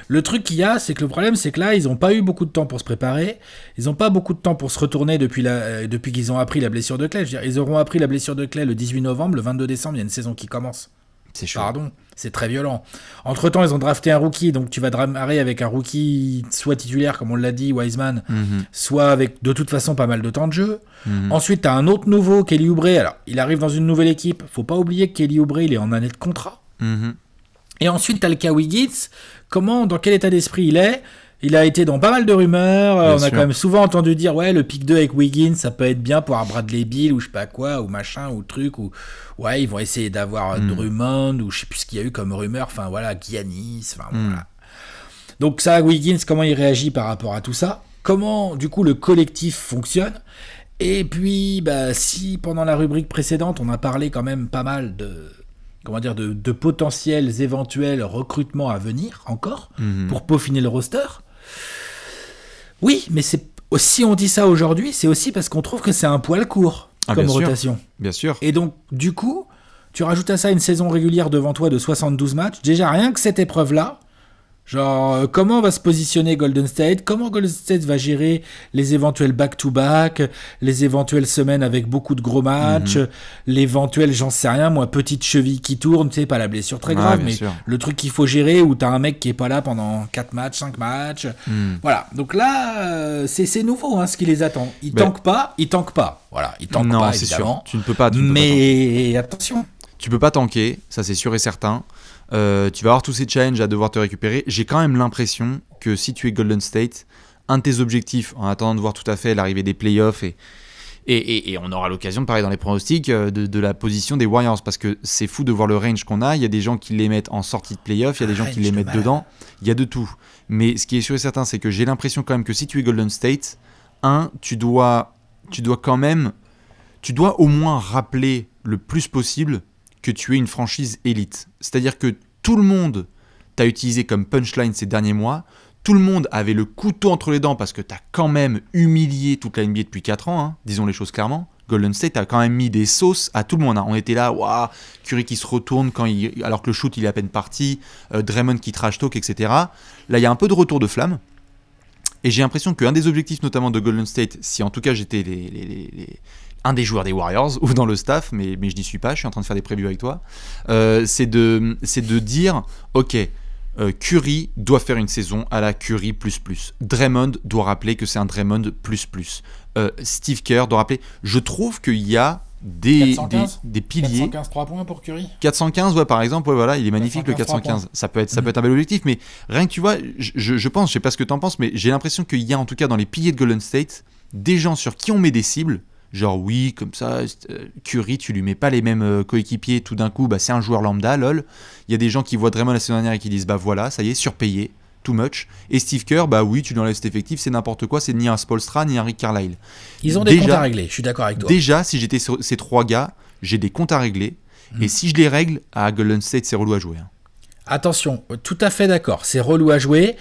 Le truc qu'il y a, c'est que le problème, c'est que là, ils n'ont pas eu beaucoup de temps pour se préparer. Ils n'ont pas beaucoup de temps pour se retourner depuis qu'ils ont appris la blessure de Klay. Je veux dire, ils auront appris la blessure de Klay le 18 novembre, le 22 décembre, il y a une saison qui commence. C'est chaud. Pardon, c'est très violent. Entre-temps, ils ont drafté un rookie, donc tu vas démarrer avec un rookie soit titulaire, comme on l'a dit, Wiseman, soit avec de toute façon pas mal de temps de jeu. Ensuite, tu as un autre nouveau, Kelly Oubre. Alors, il arrive dans une nouvelle équipe. Faut pas oublier que Kelly Oubre, il est en année de contrat. Et ensuite, tu as le cas Wiggins. Dans quel état d'esprit il est? Il a été dans pas mal de rumeurs. On a quand même souvent entendu dire ouais, le pick 2 avec Wiggins, ça peut être bien pour un Bradley Beal ou je sais pas quoi, ou machin, ou truc, ou ouais, ils vont essayer d'avoir Drummond, ou je sais plus ce qu'il y a eu comme rumeur, enfin voilà, Giannis, enfin voilà. Donc ça, Wiggins, comment il réagit par rapport à tout ça? Comment, du coup, le collectif fonctionne? Et puis, si pendant la rubrique précédente, on a parlé quand même pas mal de potentiels éventuels recrutements à venir encore pour peaufiner le roster. Oui, mais si on dit ça aujourd'hui, c'est aussi parce qu'on trouve que c'est un poil court comme rotation. Bien sûr. Et donc, du coup, tu rajoutes à ça une saison régulière devant toi de 72 matchs. Déjà, rien que cette épreuve-là, genre, comment va se positionner Golden State? Comment Golden State va gérer les éventuels back-to-back, les éventuelles semaines avec beaucoup de gros matchs, l'éventuel, j'en sais rien, moi, petite cheville qui tourne, tu sais, pas la blessure très grave, mais le truc qu'il faut gérer où t'as un mec qui est pas là pendant 4 matchs, 5 matchs. Voilà. Donc là, c'est nouveau, hein, ce qui les attend. Ils tankent pas. Voilà. Ils tankent pas, évidemment. Sûr. Tu ne peux pas. Mais attention. Tu peux pas tanker, ça c'est sûr et certain. Tu vas avoir tous ces challenges à devoir te récupérer. J'ai quand même l'impression que si tu es Golden State, un de tes objectifs, en attendant de voir tout à fait l'arrivée des playoffs, et on aura l'occasion de parler dans les pronostics de la position des Warriors, parce que c'est fou de voir le range qu'on a. Il y a des gens qui les mettent en sortie de playoffs, il y a des gens qui les mettent dedans, il y a de tout. Mais ce qui est sûr et certain, c'est que j'ai l'impression quand même que si tu es Golden State, tu dois au moins rappeler le plus possible que tu es une franchise élite. C'est-à-dire que tout le monde t'a utilisé comme punchline ces derniers mois. Tout le monde avait le couteau entre les dents parce que tu as quand même humilié toute la NBA depuis 4 ans, hein, disons les choses clairement. Golden State a quand même mis des sauces à tout le monde. Hein. On était là, waouh, Curry qui se retourne alors que le shoot il est à peine parti, Draymond qui trash talk, etc. Là, il y a un peu de retour de flamme. Et j'ai l'impression qu'un des objectifs notamment de Golden State, si en tout cas j'étais un des joueurs des Warriors ou dans le staff, mais je n'y suis pas, je suis en train de faire des previews avec toi, c'est de dire, ok, Curry doit faire une saison à la Curry++. Draymond doit rappeler que c'est un Draymond++. Steve Kerr doit rappeler. Je trouve qu'il y a des piliers. 415 3 points pour Curry. 415, ouais, par exemple, ouais, voilà, il est magnifique le 415. Ça peut être un bel objectif, mais rien que tu vois, je pense, je sais pas ce que tu en penses, mais j'ai l'impression qu'il y a en tout cas dans les piliers de Golden State des gens sur qui on met des cibles. Genre oui, comme ça, Curry, tu lui mets pas les mêmes coéquipiers, tout d'un coup, bah, c'est un joueur lambda, lol. Il y a des gens qui voient Draymond la saison dernière et qui disent, bah voilà, ça y est, surpayé, too much. Et Steve Kerr, bah oui, tu lui enlèves cet effectif, c'est n'importe quoi, c'est ni un Spoelstra, ni un Rick Carlisle. Ils ont des comptes à régler, je suis d'accord avec toi. Déjà, si j'étais sur ces 3 gars, j'ai des comptes à régler, et si je les règle, à Golden State, c'est relou à jouer. Hein. Attention, tout à fait d'accord, c'est relou à jouer,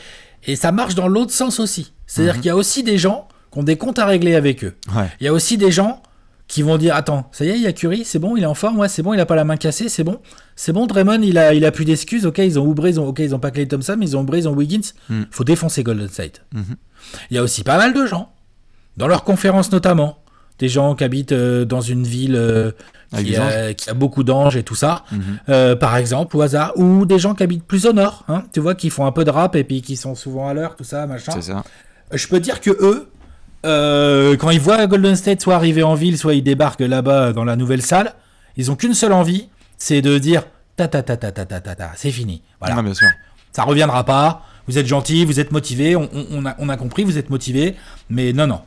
et ça marche dans l'autre sens aussi. C'est-à-dire qu'il y a aussi des gens qui ont des comptes à régler avec eux. Ouais. Il y a aussi des gens qui vont dire, attends, ça y est, il y a Curry, c'est bon, il est en forme, ouais, c'est bon, il a pas la main cassée, c'est bon, Draymond, il a plus d'excuses, ok, ils ont Oubre, ils ont pas Klay Thompson, mais ils ont Oubre, ils ont Wiggins, faut défoncer Golden State. Il y a aussi pas mal de gens, dans leur conférence notamment, des gens qui habitent dans une ville qui a beaucoup d'anges et tout ça, par exemple, au hasard, ou des gens qui habitent plus au nord, hein, tu vois, qui font un peu de rap et puis qui sont souvent à l'heure, tout ça, machin. C'est ça. Je peux dire que eux, quand ils voient Golden State soit arriver en ville, soit ils débarquent là-bas dans la nouvelle salle, ils ont qu'une seule envie, c'est de dire c'est fini. Voilà. Ah, bien sûr. Ça reviendra pas. Vous êtes gentil, vous êtes motivé, on a compris, vous êtes motivé, mais non.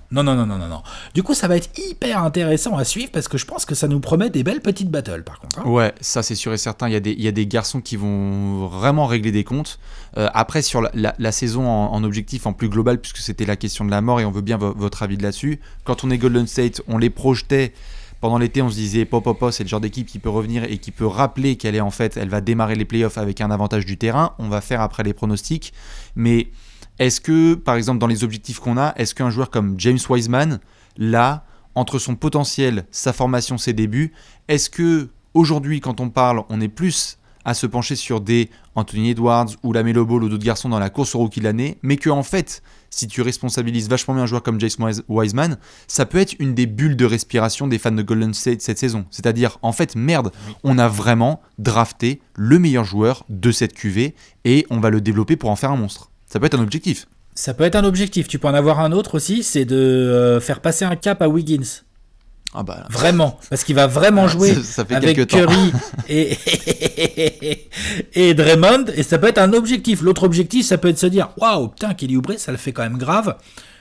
Du coup, ça va être hyper intéressant à suivre parce que je pense que ça nous promet des belles petites battles, par contre. Hein. Ouais, ça c'est sûr et certain. Il y a des garçons qui vont vraiment régler des comptes. Après, sur la saison en objectif, en plus global, puisque c'était la question de la mort et on veut bien votre avis là-dessus. Quand on est Golden State, on les projetait. Pendant l'été, on se disait, c'est le genre d'équipe qui peut revenir et qui peut rappeler qu'elle est en fait, elle va démarrer les playoffs avec un avantage du terrain. On va faire après les pronostics. Mais est-ce que, par exemple, dans les objectifs qu'on a, est-ce qu'un joueur comme James Wiseman, là, entre son potentiel, sa formation, ses débuts, est-ce que aujourd'hui, quand on parle, on est plus à se pencher sur des Anthony Edwards ou la Melo Ball ou d'autres garçons dans la course au rookie de l'année, mais que en fait, si tu responsabilises vachement bien un joueur comme James Wiseman, ça peut être une des bulles de respiration des fans de Golden State cette saison. C'est-à-dire, en fait, merde, on a vraiment drafté le meilleur joueur de cette QV et on va le développer pour en faire un monstre. Ça peut être un objectif. Ça peut être un objectif. Tu peux en avoir un autre aussi, c'est de faire passer un cap à Wiggins. Ah bah, vraiment, parce qu'il va vraiment jouer ça fait avec Curry et Draymond, et ça peut être un objectif. L'autre objectif, ça peut être de se dire, waouh, putain, Kelly Oubre, ça le fait quand même grave.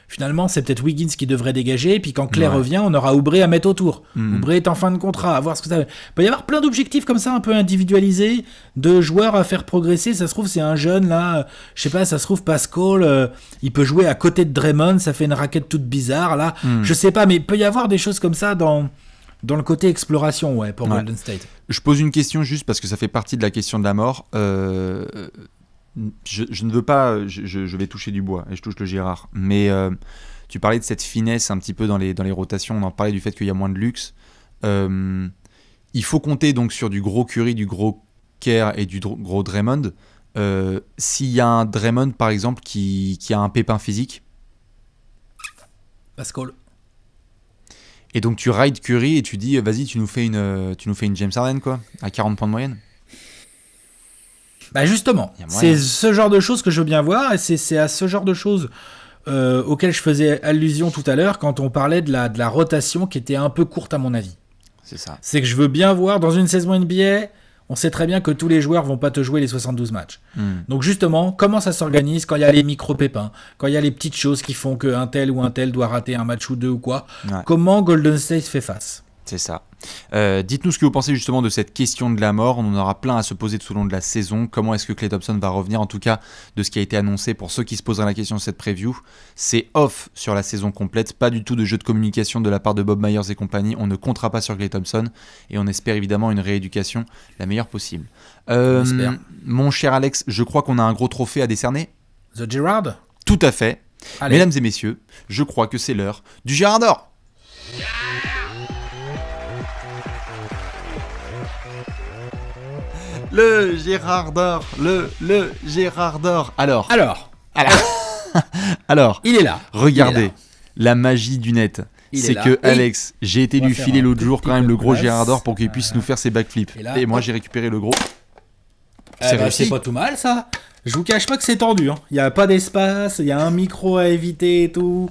Finalement, c'est peut-être Wiggins qui devrait dégager, et puis quand Claire revient, on aura Oubre à mettre autour. Oubre est en fin de contrat, à voir ce que ça veut. Il peut y avoir plein d'objectifs comme ça, un peu individualisés, de joueurs à faire progresser. Ça se trouve, c'est un jeune, là, je sais pas, ça se trouve, Pascal, il peut jouer à côté de Draymond, ça fait une raquette toute bizarre, là. Je sais pas, mais il peut y avoir des choses comme ça dans le côté exploration, pour Golden State. Je pose une question juste parce que ça fait partie de la question de la mort. Je ne veux pas, je vais toucher du bois et je touche le Gérard, mais tu parlais de cette finesse un petit peu dans les rotations, on en parlait du fait qu'il y a moins de luxe. Il faut compter donc sur du gros Curry, du gros Kerr et du gros Draymond. S'il y a un Draymond par exemple qui a un pépin physique, Pascal. Et donc tu rides Curry et tu dis vas-y tu nous fais une James Harden quoi, à 40 points de moyenne. Bah justement, c'est ce genre de choses que je veux bien voir, et c'est à ce genre de choses auxquelles je faisais allusion tout à l'heure quand on parlait de la rotation qui était un peu courte à mon avis. C'est ça. C'est que je veux bien voir dans une saison NBA, on sait très bien que tous les joueurs vont pas te jouer les 72 matchs. Donc justement, comment ça s'organise quand il y a les micro-pépins, quand il y a les petites choses qui font qu'un tel ou un tel doit rater un match ou deux ou quoi, comment Golden State fait face ? C'est ça. Dites-nous ce que vous pensez justement de cette question de la mort. On en aura plein à se poser tout au long de la saison. Comment est-ce que Klay Thompson va revenir? En tout cas, de ce qui a été annoncé pour ceux qui se poseraient la question de cette preview, c'est off sur la saison complète. Pas du tout de jeu de communication de la part de Bob Myers et compagnie. On ne comptera pas sur Klay Thompson et on espère évidemment une rééducation la meilleure possible. Mon cher Alex, je crois qu'on a un gros trophée à décerner. The Gerrard? Tout à fait. Allez. Mesdames et messieurs, je crois que c'est l'heure du Gerrard d'or. Le Gerrard d'or, le Gerrard d'or. Alors, il est là. Regardez la magie du net. C'est que Alex, j'ai été lui filer l'autre jour quand même le gros Gerrard d'or pour qu'il puisse nous faire ses backflips. Et moi j'ai récupéré le gros. C'est pas tout mal ça. Je vous cache pas que c'est tendu. Il n'y a pas d'espace, il y a un micro à éviter et tout.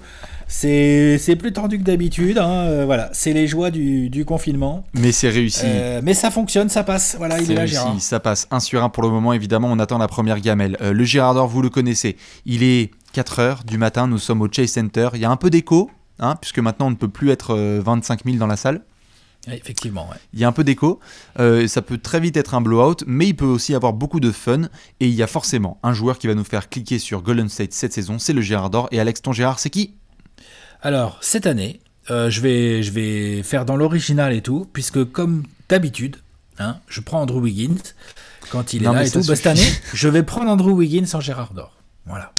C'est plus tendu que d'habitude. Voilà, c'est les joies du confinement. Mais c'est réussi. Mais ça fonctionne, ça passe. Voilà, il est là, Gerrard. Ça passe 1 sur 1 pour le moment. Évidemment, on attend la première gamelle. Le Gerrard d'or, vous le connaissez. Il est 4h du matin. Nous sommes au Chase Center. Il y a un peu d'écho, puisque maintenant on ne peut plus être 25 000 dans la salle. Effectivement, ouais. Il y a un peu d'écho, ça peut très vite être un blowout, mais il peut aussi avoir beaucoup de fun, et il y a forcément un joueur qui va nous faire cliquer sur Golden State cette saison, c'est le Gerrard d'or. Et Alex, ton Gerrard, c'est qui? Alors, cette année, je vais faire dans l'original et tout, puisque comme d'habitude, je prends Andrew Wiggins quand il est là et tout. Cette année, je vais prendre Andrew Wiggins en Gerrard d'or. Voilà.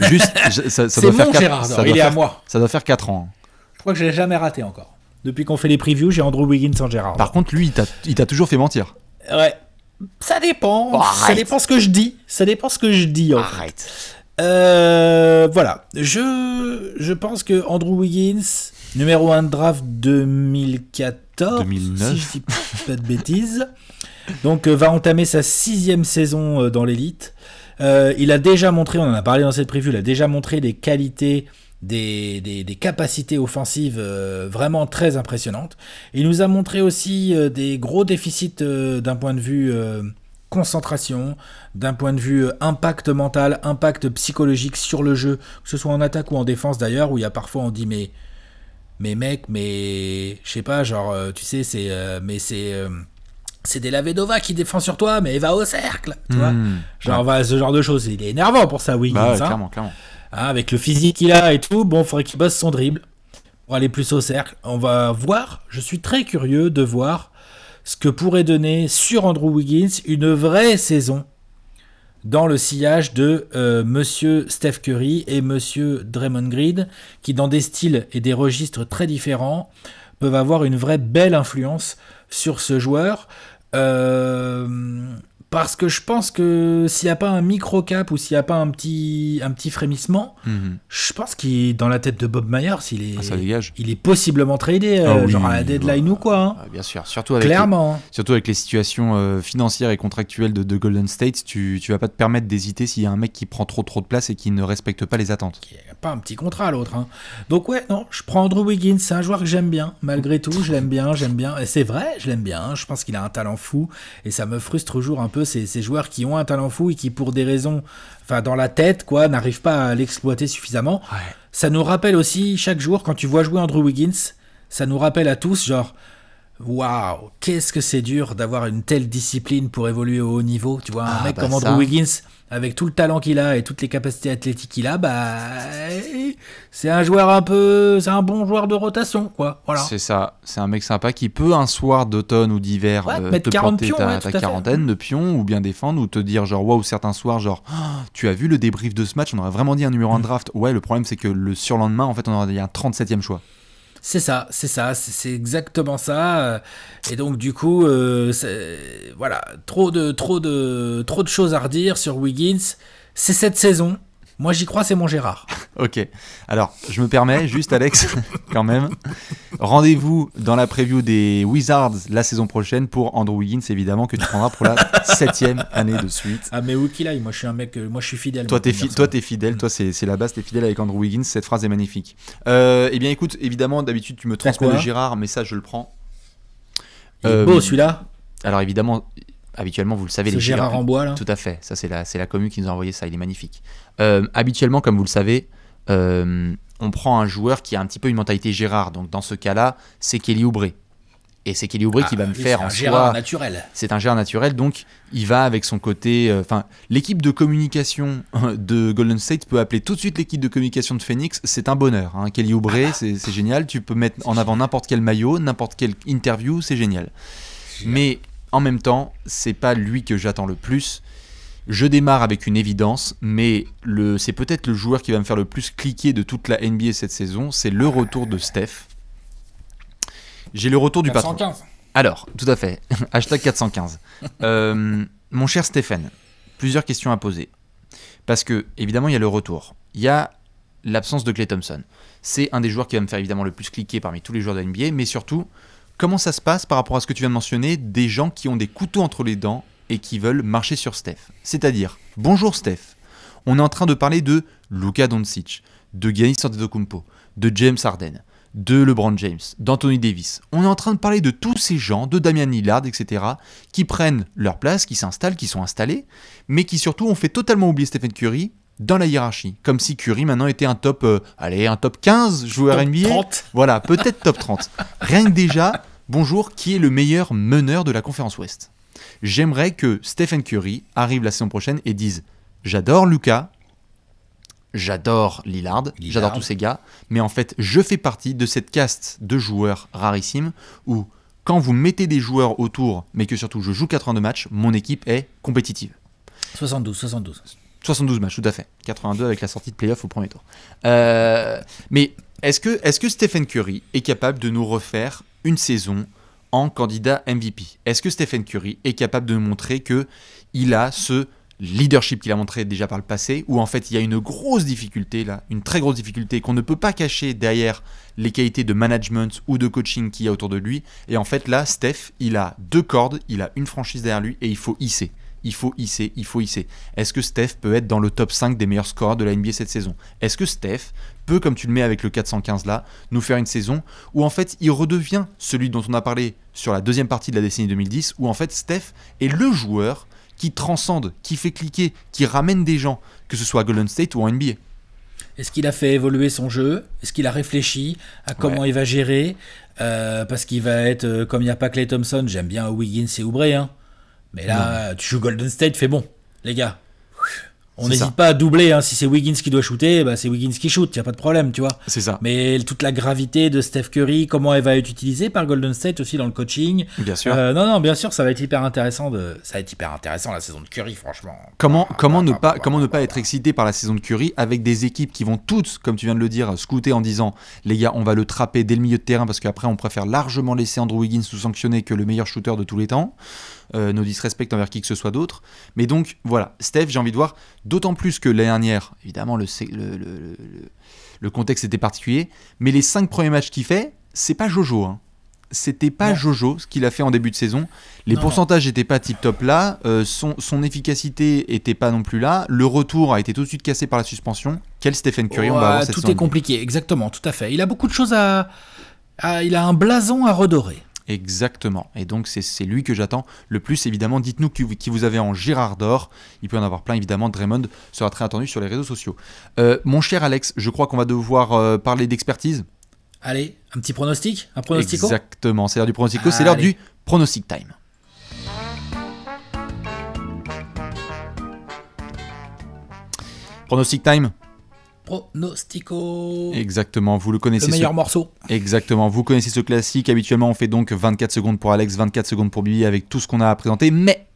Juste, ça c'est doit mon faire Gerrard d'or, il est à moi. Ça doit faire 4 ans. Je crois que je l'ai jamais raté encore. Depuis qu'on fait les previews, j'ai Andrew Wiggins en Gerrard. Par contre, lui, il t'a toujours fait mentir. Ouais. Ça dépend. Ça dépend ce que je dis. Arrête. Voilà. Je pense que Andrew Wiggins, numéro 1 de draft 2014. 2009. Si je dis pas de bêtises. Donc, va entamer sa 6e saison dans l'élite. Il a déjà montré, on en a parlé dans cette preview, il a déjà montré des qualités, des capacités offensives vraiment très impressionnantes. Il nous a montré aussi des gros déficits d'un point de vue concentration, d'un point de vue impact mental, impact psychologique sur le jeu, que ce soit en attaque ou en défense d'ailleurs, où il y a parfois on dit mais mec, je sais pas, genre tu sais, c'est des Lavedova qui défend sur toi, mais va au cercle, tu vois. Genre ce genre de choses, il est énervant pour ça, Wiggins. Clairement. Avec le physique qu'il a et tout, bon, faudrait qu'il bosse son dribble pour aller plus au cercle. On va voir, je suis très curieux de voir ce que pourrait donner sur Andrew Wiggins une vraie saison dans le sillage de monsieur Steph Curry et monsieur Draymond Green, qui dans des styles et des registres très différents peuvent avoir une vraie belle influence sur ce joueur. Parce que je pense que s'il n'y a pas un micro-cap ou s'il n'y a pas un petit frémissement, je pense qu'il dans la tête de Bob Myers, il est possiblement tradé, genre à la deadline ou quoi. Bien sûr, surtout avec les situations financières et contractuelles de Golden State, tu vas pas te permettre d'hésiter s'il y a un mec qui prend trop de place et qui ne respecte pas les attentes. Il n'y a pas un petit contrat à l'autre. Donc ouais, non, je prends Andrew Wiggins, c'est un joueur que j'aime bien, malgré tout, je l'aime bien. Et c'est vrai, je l'aime bien, je pense qu'il a un talent fou et ça me frustre toujours un peu ces joueurs qui ont un talent fou et qui pour des raisons, dans la tête quoi, n'arrivent pas à l'exploiter suffisamment. Ouais. Ça nous rappelle aussi chaque jour quand tu vois jouer Andrew Wiggins, ça nous rappelle à tous genre waouh, qu'est-ce que c'est dur d'avoir une telle discipline pour évoluer au haut niveau, tu vois, un mec comme Andrew Wiggins avec tout le talent qu'il a et toutes les capacités athlétiques qu'il a, c'est un joueur c'est un bon joueur de rotation, quoi. Voilà. C'est ça, c'est un mec sympa qui peut un soir d'automne ou d'hiver te planter ta quarantaine de pions ou bien défendre ou te dire genre waouh, certains soirs genre tu as vu le débrief de ce match, on aurait vraiment dit un numéro 1 de draft. Ouais, le problème c'est que le surlendemain en fait on aurait dit un 37e choix. C'est ça, c'est exactement ça. Et donc du coup, voilà, trop de choses à redire sur Wiggins. C'est cette saison. Moi j'y crois, c'est mon Gerrard. Ok, alors je me permets juste Alex, quand même, rendez-vous dans la preview des Wizards la saison prochaine pour Andrew Wiggins évidemment que tu prendras pour la 7e année de suite. Ah mais où qu'il aille, moi je suis un mec, moi je suis fidèle. Toi t'es fidèle, toi c'est la base, t'es fidèle avec Andrew Wiggins, cette phrase est magnifique. Eh bien écoute, évidemment d'habitude tu me transmets le Gerrard, mais ça je le prends. Il est beau celui-là. Alors évidemment... Habituellement, vous le savez, les Gérard en bois là. Tout à fait, ça c'est la commu qui nous a envoyé ça, il est magnifique. Habituellement, comme vous le savez, on prend un joueur qui a un petit peu une mentalité Gérard. Donc dans ce cas-là, c'est Kelly Oubre. Et c'est Kelly Oubre qui va me faire en Gérard naturel. C'est un Gérard naturel, donc il va avec son côté... l'équipe de communication de Golden State peut appeler tout de suite l'équipe de communication de Phoenix. C'est un bonheur. Hein. Kelly Oubre, c'est génial. Tu peux mettre en avant n'importe quel maillot, n'importe quelle interview, c'est génial. Mais en même temps, c'est pas lui que j'attends le plus. Je démarre avec une évidence, mais c'est peut-être le joueur qui va me faire le plus cliquer de toute la NBA cette saison. C'est le retour de Steph. J'ai le retour du 415. patron. Alors, tout à fait. Hashtag 415. Mon cher Stéphane, plusieurs questions à poser. Parce que, évidemment, il y a le retour. Il y a l'absence de Klay Thompson. C'est un des joueurs qui va me faire évidemment le plus cliquer parmi tous les joueurs de la NBA. Mais surtout, comment ça se passe par rapport à ce que tu viens de mentionner, des gens qui ont des couteaux entre les dents et qui veulent marcher sur Steph. C'est-à-dire, bonjour Steph. On est en train de parler de Luka Doncic, de Giannis Antetokounmpo, de James Harden, de LeBron James, d'Anthony Davis. On est en train de parler de tous ces gens, de Damian Lillard, etc., qui prennent leur place, qui s'installent, qui sont installés, mais qui surtout ont fait totalement oublier Stephen Curry dans la hiérarchie. Comme si Curry maintenant était un top, un top 15 joueur top NBA. 30. Voilà, peut-être top 30. Rien que déjà, bonjour, qui est le meilleur meneur de la conférence Ouest. J'aimerais que Stephen Curry arrive la saison prochaine et dise « J'adore Luka, j'adore Lillard, j'adore tous ces gars, mais en fait, je fais partie de cette caste de joueurs rarissimes où, quand vous mettez des joueurs autour, mais que surtout je joue 82 matchs, mon équipe est compétitive. » 72 matchs, tout à fait. 82 avec la sortie de play-off au premier tour. Mais est-ce que Stephen Curry est capable de nous refaire une saison en candidat MVP? Est-ce que Stephen Curry est capable de nous montrer qu'il a ce leadership qu'il a montré déjà par le passé, où en fait il y a une grosse difficulté là, une très grosse difficulté qu'on ne peut pas cacher derrière les qualités de management ou de coaching qu'il y a autour de lui, et en fait là, Steph, il a 2 cordes, il a une franchise derrière lui, et il faut hisser. Il faut hisser. Est-ce que Steph peut être dans le top 5 des meilleurs scoreurs de la NBA cette saison? Est-ce que Steph peut, comme tu le mets avec le 415 là, nous faire une saison où en fait il redevient celui dont on a parlé sur la deuxième partie de la décennie 2010, où en fait Steph est le joueur qui transcende, qui fait cliquer, qui ramène des gens, que ce soit à Golden State ou en NBA. Est-ce qu'il a fait évoluer son jeu? Est-ce qu'il a réfléchi à comment il va gérer? Parce qu'il va être, comme il n'y a pas Klay Thompson, j'aime bien Wiggins et Oubre, hein. Mais là, tu joues Golden State, fais bon, les gars. On n'hésite pas à doubler, hein. Si c'est Wiggins qui doit shooter, bah c'est Wiggins qui shoot, il n'y a pas de problème, tu vois. C'est ça. Mais toute la gravité de Steph Curry, comment elle va être utilisée par Golden State aussi dans le coaching. Bien sûr. Non, bien sûr, ça va être hyper intéressant. Ça va être hyper intéressant la saison de Curry, franchement. Comment ne pas être excité par la saison de Curry avec des équipes qui vont toutes, comme tu viens de le dire, scouter en disant les gars, on va le trapper dès le milieu de terrain parce qu'après on préfère largement laisser Andrew Wiggins sous sanctionner que le meilleur shooter de tous les temps. Nos disrespects envers qui que ce soit d'autre. Mais donc, voilà, Steph, j'ai envie de voir, d'autant plus que l'année dernière, évidemment, le contexte était particulier, mais les 5 premiers matchs qu'il fait, c'est pas Jojo. Hein. C'était pas Jojo ce qu'il a fait en début de saison. Les pourcentages n'étaient pas tip-top là, son efficacité était pas non plus là, le retour a été tout de suite cassé par la suspension. Quel Stephen Curry on va avoir cette saison? Tout est compliqué, exactement, tout à fait. Il a beaucoup de choses il a un blason à redorer. Exactement, et donc c'est lui que j'attends le plus. Évidemment, dites-nous qui vous avez en Gérard d'or, il peut y en avoir plein évidemment. Draymond sera très attendu sur les réseaux sociaux. Mon cher Alex, je crois qu'on va devoir parler d'expertise. Allez, un petit pronostic, un pronostico. Exactement, c'est l'heure du pronostico, c'est l'heure du pronostic time. Pronostic time. Pronostico. Exactement, vous le connaissez. Le meilleur morceau. Exactement, vous connaissez ce classique. Habituellement, on fait donc 24 secondes pour Alex, 24 secondes pour Bibi avec tout ce qu'on a à présenter. Mais,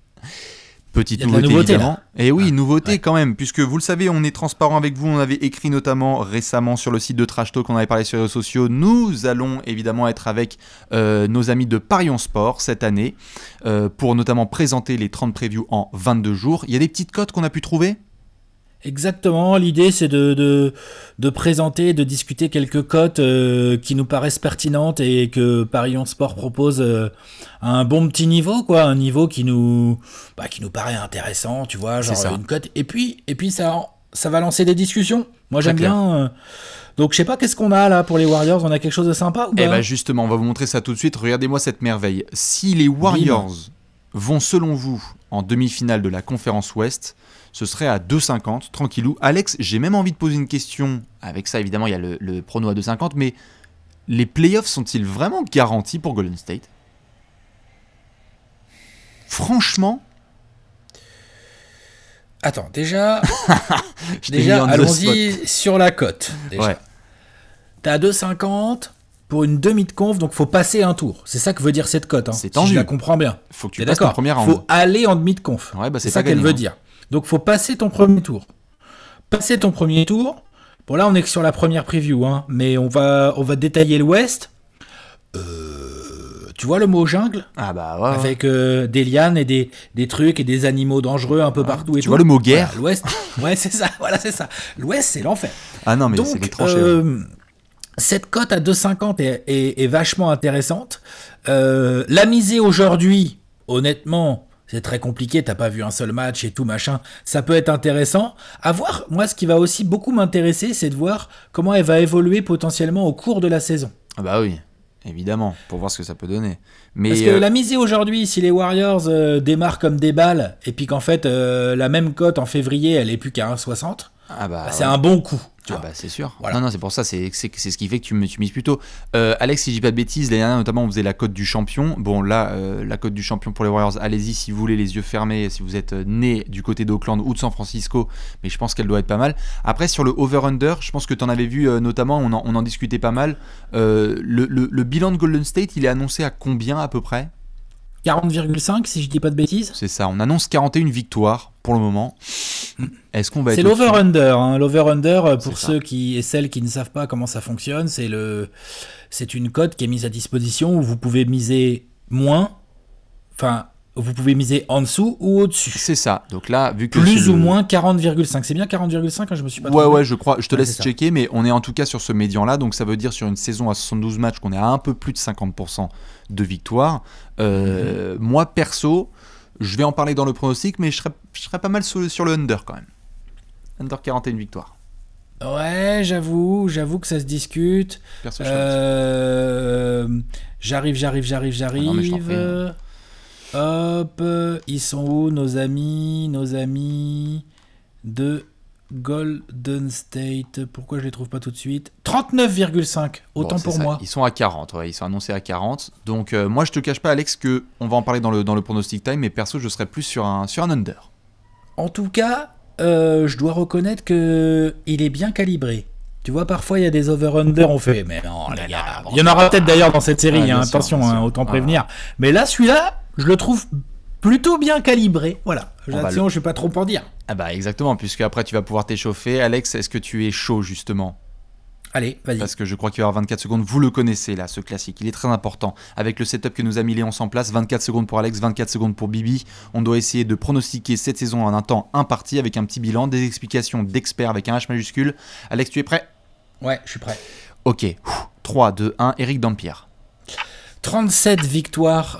petite nouveauté évidemment. Et oui, nouveauté quand même, puisque vous le savez, on est transparent avec vous. On avait écrit notamment récemment sur le site de Trash Talk, on avait parlé sur les réseaux sociaux. Nous allons évidemment être avec nos amis de Parions Sport cette année pour notamment présenter les 30 previews en 22 jours. Il y a des petites cotes qu'on a pu trouver. Exactement, l'idée c'est de présenter, de discuter quelques cotes qui nous paraissent pertinentes et que Parions Sport propose à un bon petit niveau, quoi, un niveau qui nous paraît intéressant, tu vois, genre une cote. Et puis ça va lancer des discussions. Moi j'aime bien. Donc je sais pas, qu'est-ce qu'on a là pour les Warriors? On a quelque chose de sympa ou pas? Eh ben justement, on va vous montrer ça tout de suite. Regardez-moi cette merveille. Si les Warriors vont selon vous en demi-finale de la conférence Ouest, ce serait à 2,50, tranquillou. Alex, j'ai même envie de poser une question. Avec ça, évidemment, il y a le prono à 2,50, mais les playoffs sont-ils vraiment garantis pour Golden State? Franchement. Attends, déjà allons-y sur la cote. Ouais. T'as 2,50 pour une demi de conf, donc faut passer un tour. C'est ça que veut dire cette cote. Hein, c'est tendu. Si je la comprends bien. Faut que tu passes ton premier round. Faut aller en demi de conf. Ouais, bah c'est ça qu'elle veut dire. Donc faut passer ton premier tour. Passer ton premier tour. Bon là on est que sur la première preview, hein, mais on va détailler l'Ouest. Tu vois le mot jungle? Ah bah ouais. Avec des lianes et des trucs et des animaux dangereux un peu partout. Tu vois le mot guerre? Voilà, l'Ouest, ouais c'est ça, voilà c'est ça. L'Ouest c'est l'enfer. Ah non mais donc, c'est les tranchées. Cette cote à 2,50 est vachement intéressante. La miser aujourd'hui, honnêtement, c'est très compliqué, t'as pas vu un seul match et tout machin, ça peut être intéressant. À voir, moi ce qui va aussi beaucoup m'intéresser, c'est de voir comment elle va évoluer potentiellement au cours de la saison. Ah bah oui. Évidemment, pour voir ce que ça peut donner. Mais parce que la miser aujourd'hui, si les Warriors démarrent comme des balles, et puis qu'en fait, la même cote en février, elle est plus qu'à 1,60, c'est un bon coup. Ah bah c'est sûr. Voilà. Non, c'est pour ça, c'est ce qui fait que tu mises plus tôt. Alex, si je dis pas de bêtises, l'année dernière, notamment, on faisait la cote du champion. Bon, là, la cote du champion pour les Warriors, allez-y si vous voulez, les yeux fermés, si vous êtes né du côté d'Oakland ou de San Francisco, mais je pense qu'elle doit être pas mal. Après, sur le over-under, je pense que tu en avais vu, notamment, on en discutait pas mal. Le bilan de Golden State, il est annoncé à combien à peu près? 40,5 si je dis pas de bêtises. C'est ça, on annonce 41 victoires pour le moment. Est-ce qu'on va être C'est l'over-under. Hein. L'over-under, pour c'est ceux et celles qui ne savent pas comment ça fonctionne, c'est une cote qui est mise à disposition où vous pouvez miser moins, enfin, vous pouvez miser en dessous ou au-dessus. C'est ça. Donc là, vu que plus ou moins 40,5. C'est bien 40,5, hein, je me suis pas trompé. Ouais, je crois. Je te laisse checker, mais on est en tout cas sur ce médian-là. Donc ça veut dire sur une saison à 72 matchs qu'on est à un peu plus de 50% de victoire. Moi, perso, je vais en parler dans le pronostic, mais je serais pas mal sur le under quand même. Under 41 victoires. Ouais, j'avoue que ça se discute. Perso, j'arrive. non, mais je t'en prie. Hop, ils sont où nos amis de Golden State? Pourquoi je les trouve pas tout de suite? 39,5, autant pour moi. Ils sont à 40, ouais, ils sont annoncés à 40. Donc moi je te cache pas Alex que on va en parler dans le pronostic time, mais perso je serais plus sur un under. En tout cas, je dois reconnaître que il est bien calibré. Tu vois, parfois il y a des over-under, on fait, mais non les gars, il y en aura peut-être d'ailleurs dans cette série, hein, attention, hein, autant prévenir. Mais là, celui-là, je le trouve plutôt bien calibré, voilà. Attention, je vais pas trop en dire. Ah bah exactement, puisque après tu vas pouvoir t'échauffer. Alex, est-ce que tu es chaud justement? Allez, vas-y. Parce que je crois qu'il va y avoir 24 secondes. Vous le connaissez là, ce classique. Il est très important. Avec le setup que nous a mis Léon en place, 24 secondes pour Alex, 24 secondes pour Bibi. On doit essayer de pronostiquer cette saison en un temps imparti avec un petit bilan, des explications d'experts avec un H majuscule. Alex, tu es prêt? Ouais, je suis prêt. Ok. 3, 2, 1. Eric Dampierre. 37 victoires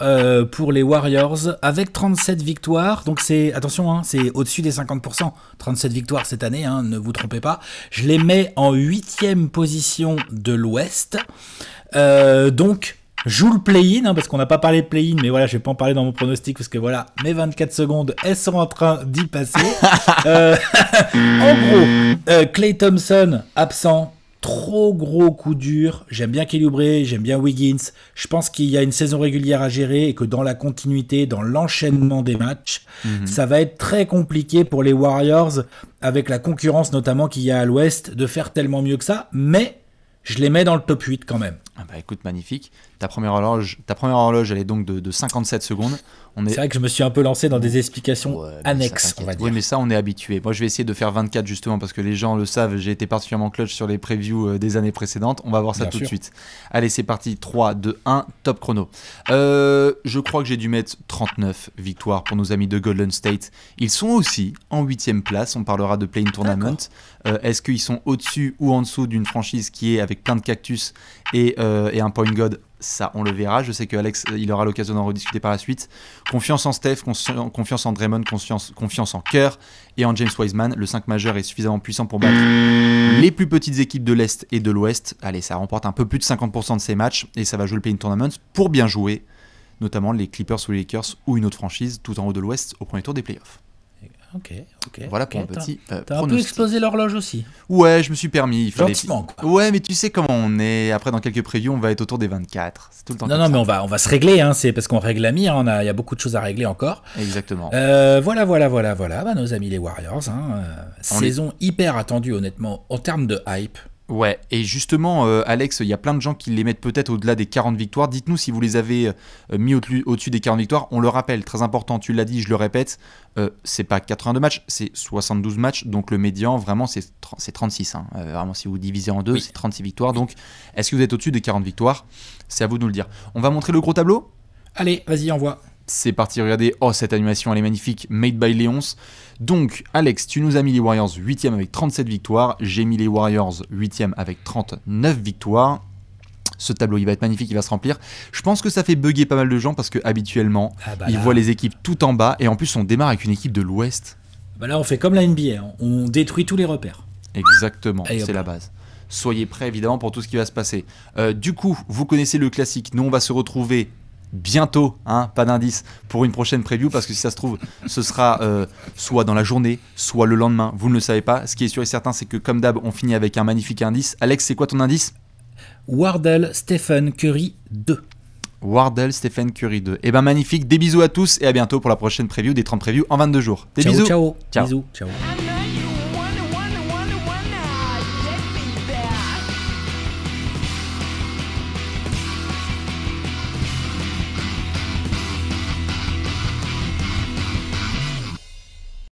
pour les Warriors. Avec 37 victoires, donc attention, hein, c'est au-dessus des 50%. 37 victoires cette année, hein, ne vous trompez pas. Je les mets en 8e position de l'Ouest. Donc, joue le play-in, hein, parce qu'on n'a pas parlé de play-in, mais voilà, je vais pas en parler dans mon pronostic, parce que voilà, mes 24 secondes, elles sont en train d'y passer. En gros, Klay Thompson, absent. Trop gros coup dur. J'aime bien Kelly Oubre, j'aime bien Wiggins. Je pense qu'il y a une saison régulière à gérer et que dans la continuité, dans l'enchaînement des matchs, ça va être très compliqué pour les Warriors, avec la concurrence notamment qu'il y a à l'Ouest, de faire tellement mieux que ça. Mais je les mets dans le top 8 quand même. Ah bah écoute, magnifique. Ta première horloge, elle est donc de 57 secondes. C'est vrai que je me suis un peu lancé dans des explications annexes, on va dire. Oui, mais ça, on est habitué. Moi, je vais essayer de faire 24 justement parce que les gens le savent. J'ai été particulièrement clutch sur les previews des années précédentes. On va voir ça tout de suite. Allez, c'est parti. 3, 2, 1, top chrono. Je crois que j'ai dû mettre 39 victoires pour nos amis de Golden State. Ils sont aussi en 8e place. On parlera de play-in tournament. Est-ce qu'ils sont au-dessus ou en dessous d'une franchise qui est avec plein de cactus et un point god? Ça, on le verra. Je sais que Alex, il aura l'occasion d'en rediscuter par la suite. Confiance en Steph, confiance en Draymond, confiance en Kerr et en James Wiseman. Le 5 majeur est suffisamment puissant pour battre les plus petites équipes de l'Est et de l'Ouest. Allez, ça remporte un peu plus de 50% de ces matchs et ça va jouer le play-in tournament pour bien jouer, notamment les Clippers ou les Lakers ou une autre franchise tout en haut de l'Ouest au premier tour des playoffs. Ok. Voilà pour un petit T'as un peu pronostic. explosé l'horloge aussi. Ouais, je me suis permis. Il fallait... Gentiment, quoi. Ouais, mais tu sais comment on est. Après, dans quelques previews, on va être autour des 24. C'est tout le temps Non, comme mais ça. on va se régler, hein. C'est parce qu'on règle la mire. Il y a beaucoup de choses à régler encore. Exactement. Voilà. Bah, nos amis les Warriors. Saison hyper attendue, honnêtement, en termes de hype. Ouais, et justement, Alex, il y a plein de gens qui les mettent peut-être au-delà des 40 victoires. Dites-nous si vous les avez mis au-dessus des 40 victoires. On le rappelle, très important, tu l'as dit, je le répète, c'est pas 82 matchs, c'est 72 matchs. Donc le médian, vraiment, c'est 36. Vraiment, si vous divisez en deux, c'est 36 victoires. Donc, est-ce que vous êtes au-dessus des 40 victoires? C'est à vous de nous le dire. On va montrer le gros tableau? Allez, vas-y, envoie. C'est parti, regardez. Oh, cette animation, elle est magnifique. Made by Léonce. Donc, Alex, tu nous as mis les Warriors 8e avec 37 victoires. J'ai mis les Warriors 8e avec 39 victoires. Ce tableau, il va être magnifique, il va se remplir. Je pense que ça fait bugger pas mal de gens parce que habituellement, ils voient les équipes tout en bas. Et en plus, on démarre avec une équipe de l'Ouest. Bah là, on fait comme la NBA. On détruit tous les repères. Exactement, Allez, c'est la base. Soyez prêts, évidemment, pour tout ce qui va se passer. Du coup, vous connaissez le classique. Nous, on va se retrouver bientôt, pas d'indice, pour une prochaine preview, parce que si ça se trouve, ce sera soit dans la journée, soit le lendemain, vous ne le savez pas. Ce qui est sûr et certain, c'est que comme d'hab, on finit avec un magnifique indice. Alex, c'est quoi ton indice? Wardell Stephen Curry 2. Wardell Stephen Curry 2. Eh ben magnifique, des bisous à tous et à bientôt pour la prochaine preview des 30 previews en 22 jours. Des bisous. Ciao. Bisous. Ciao.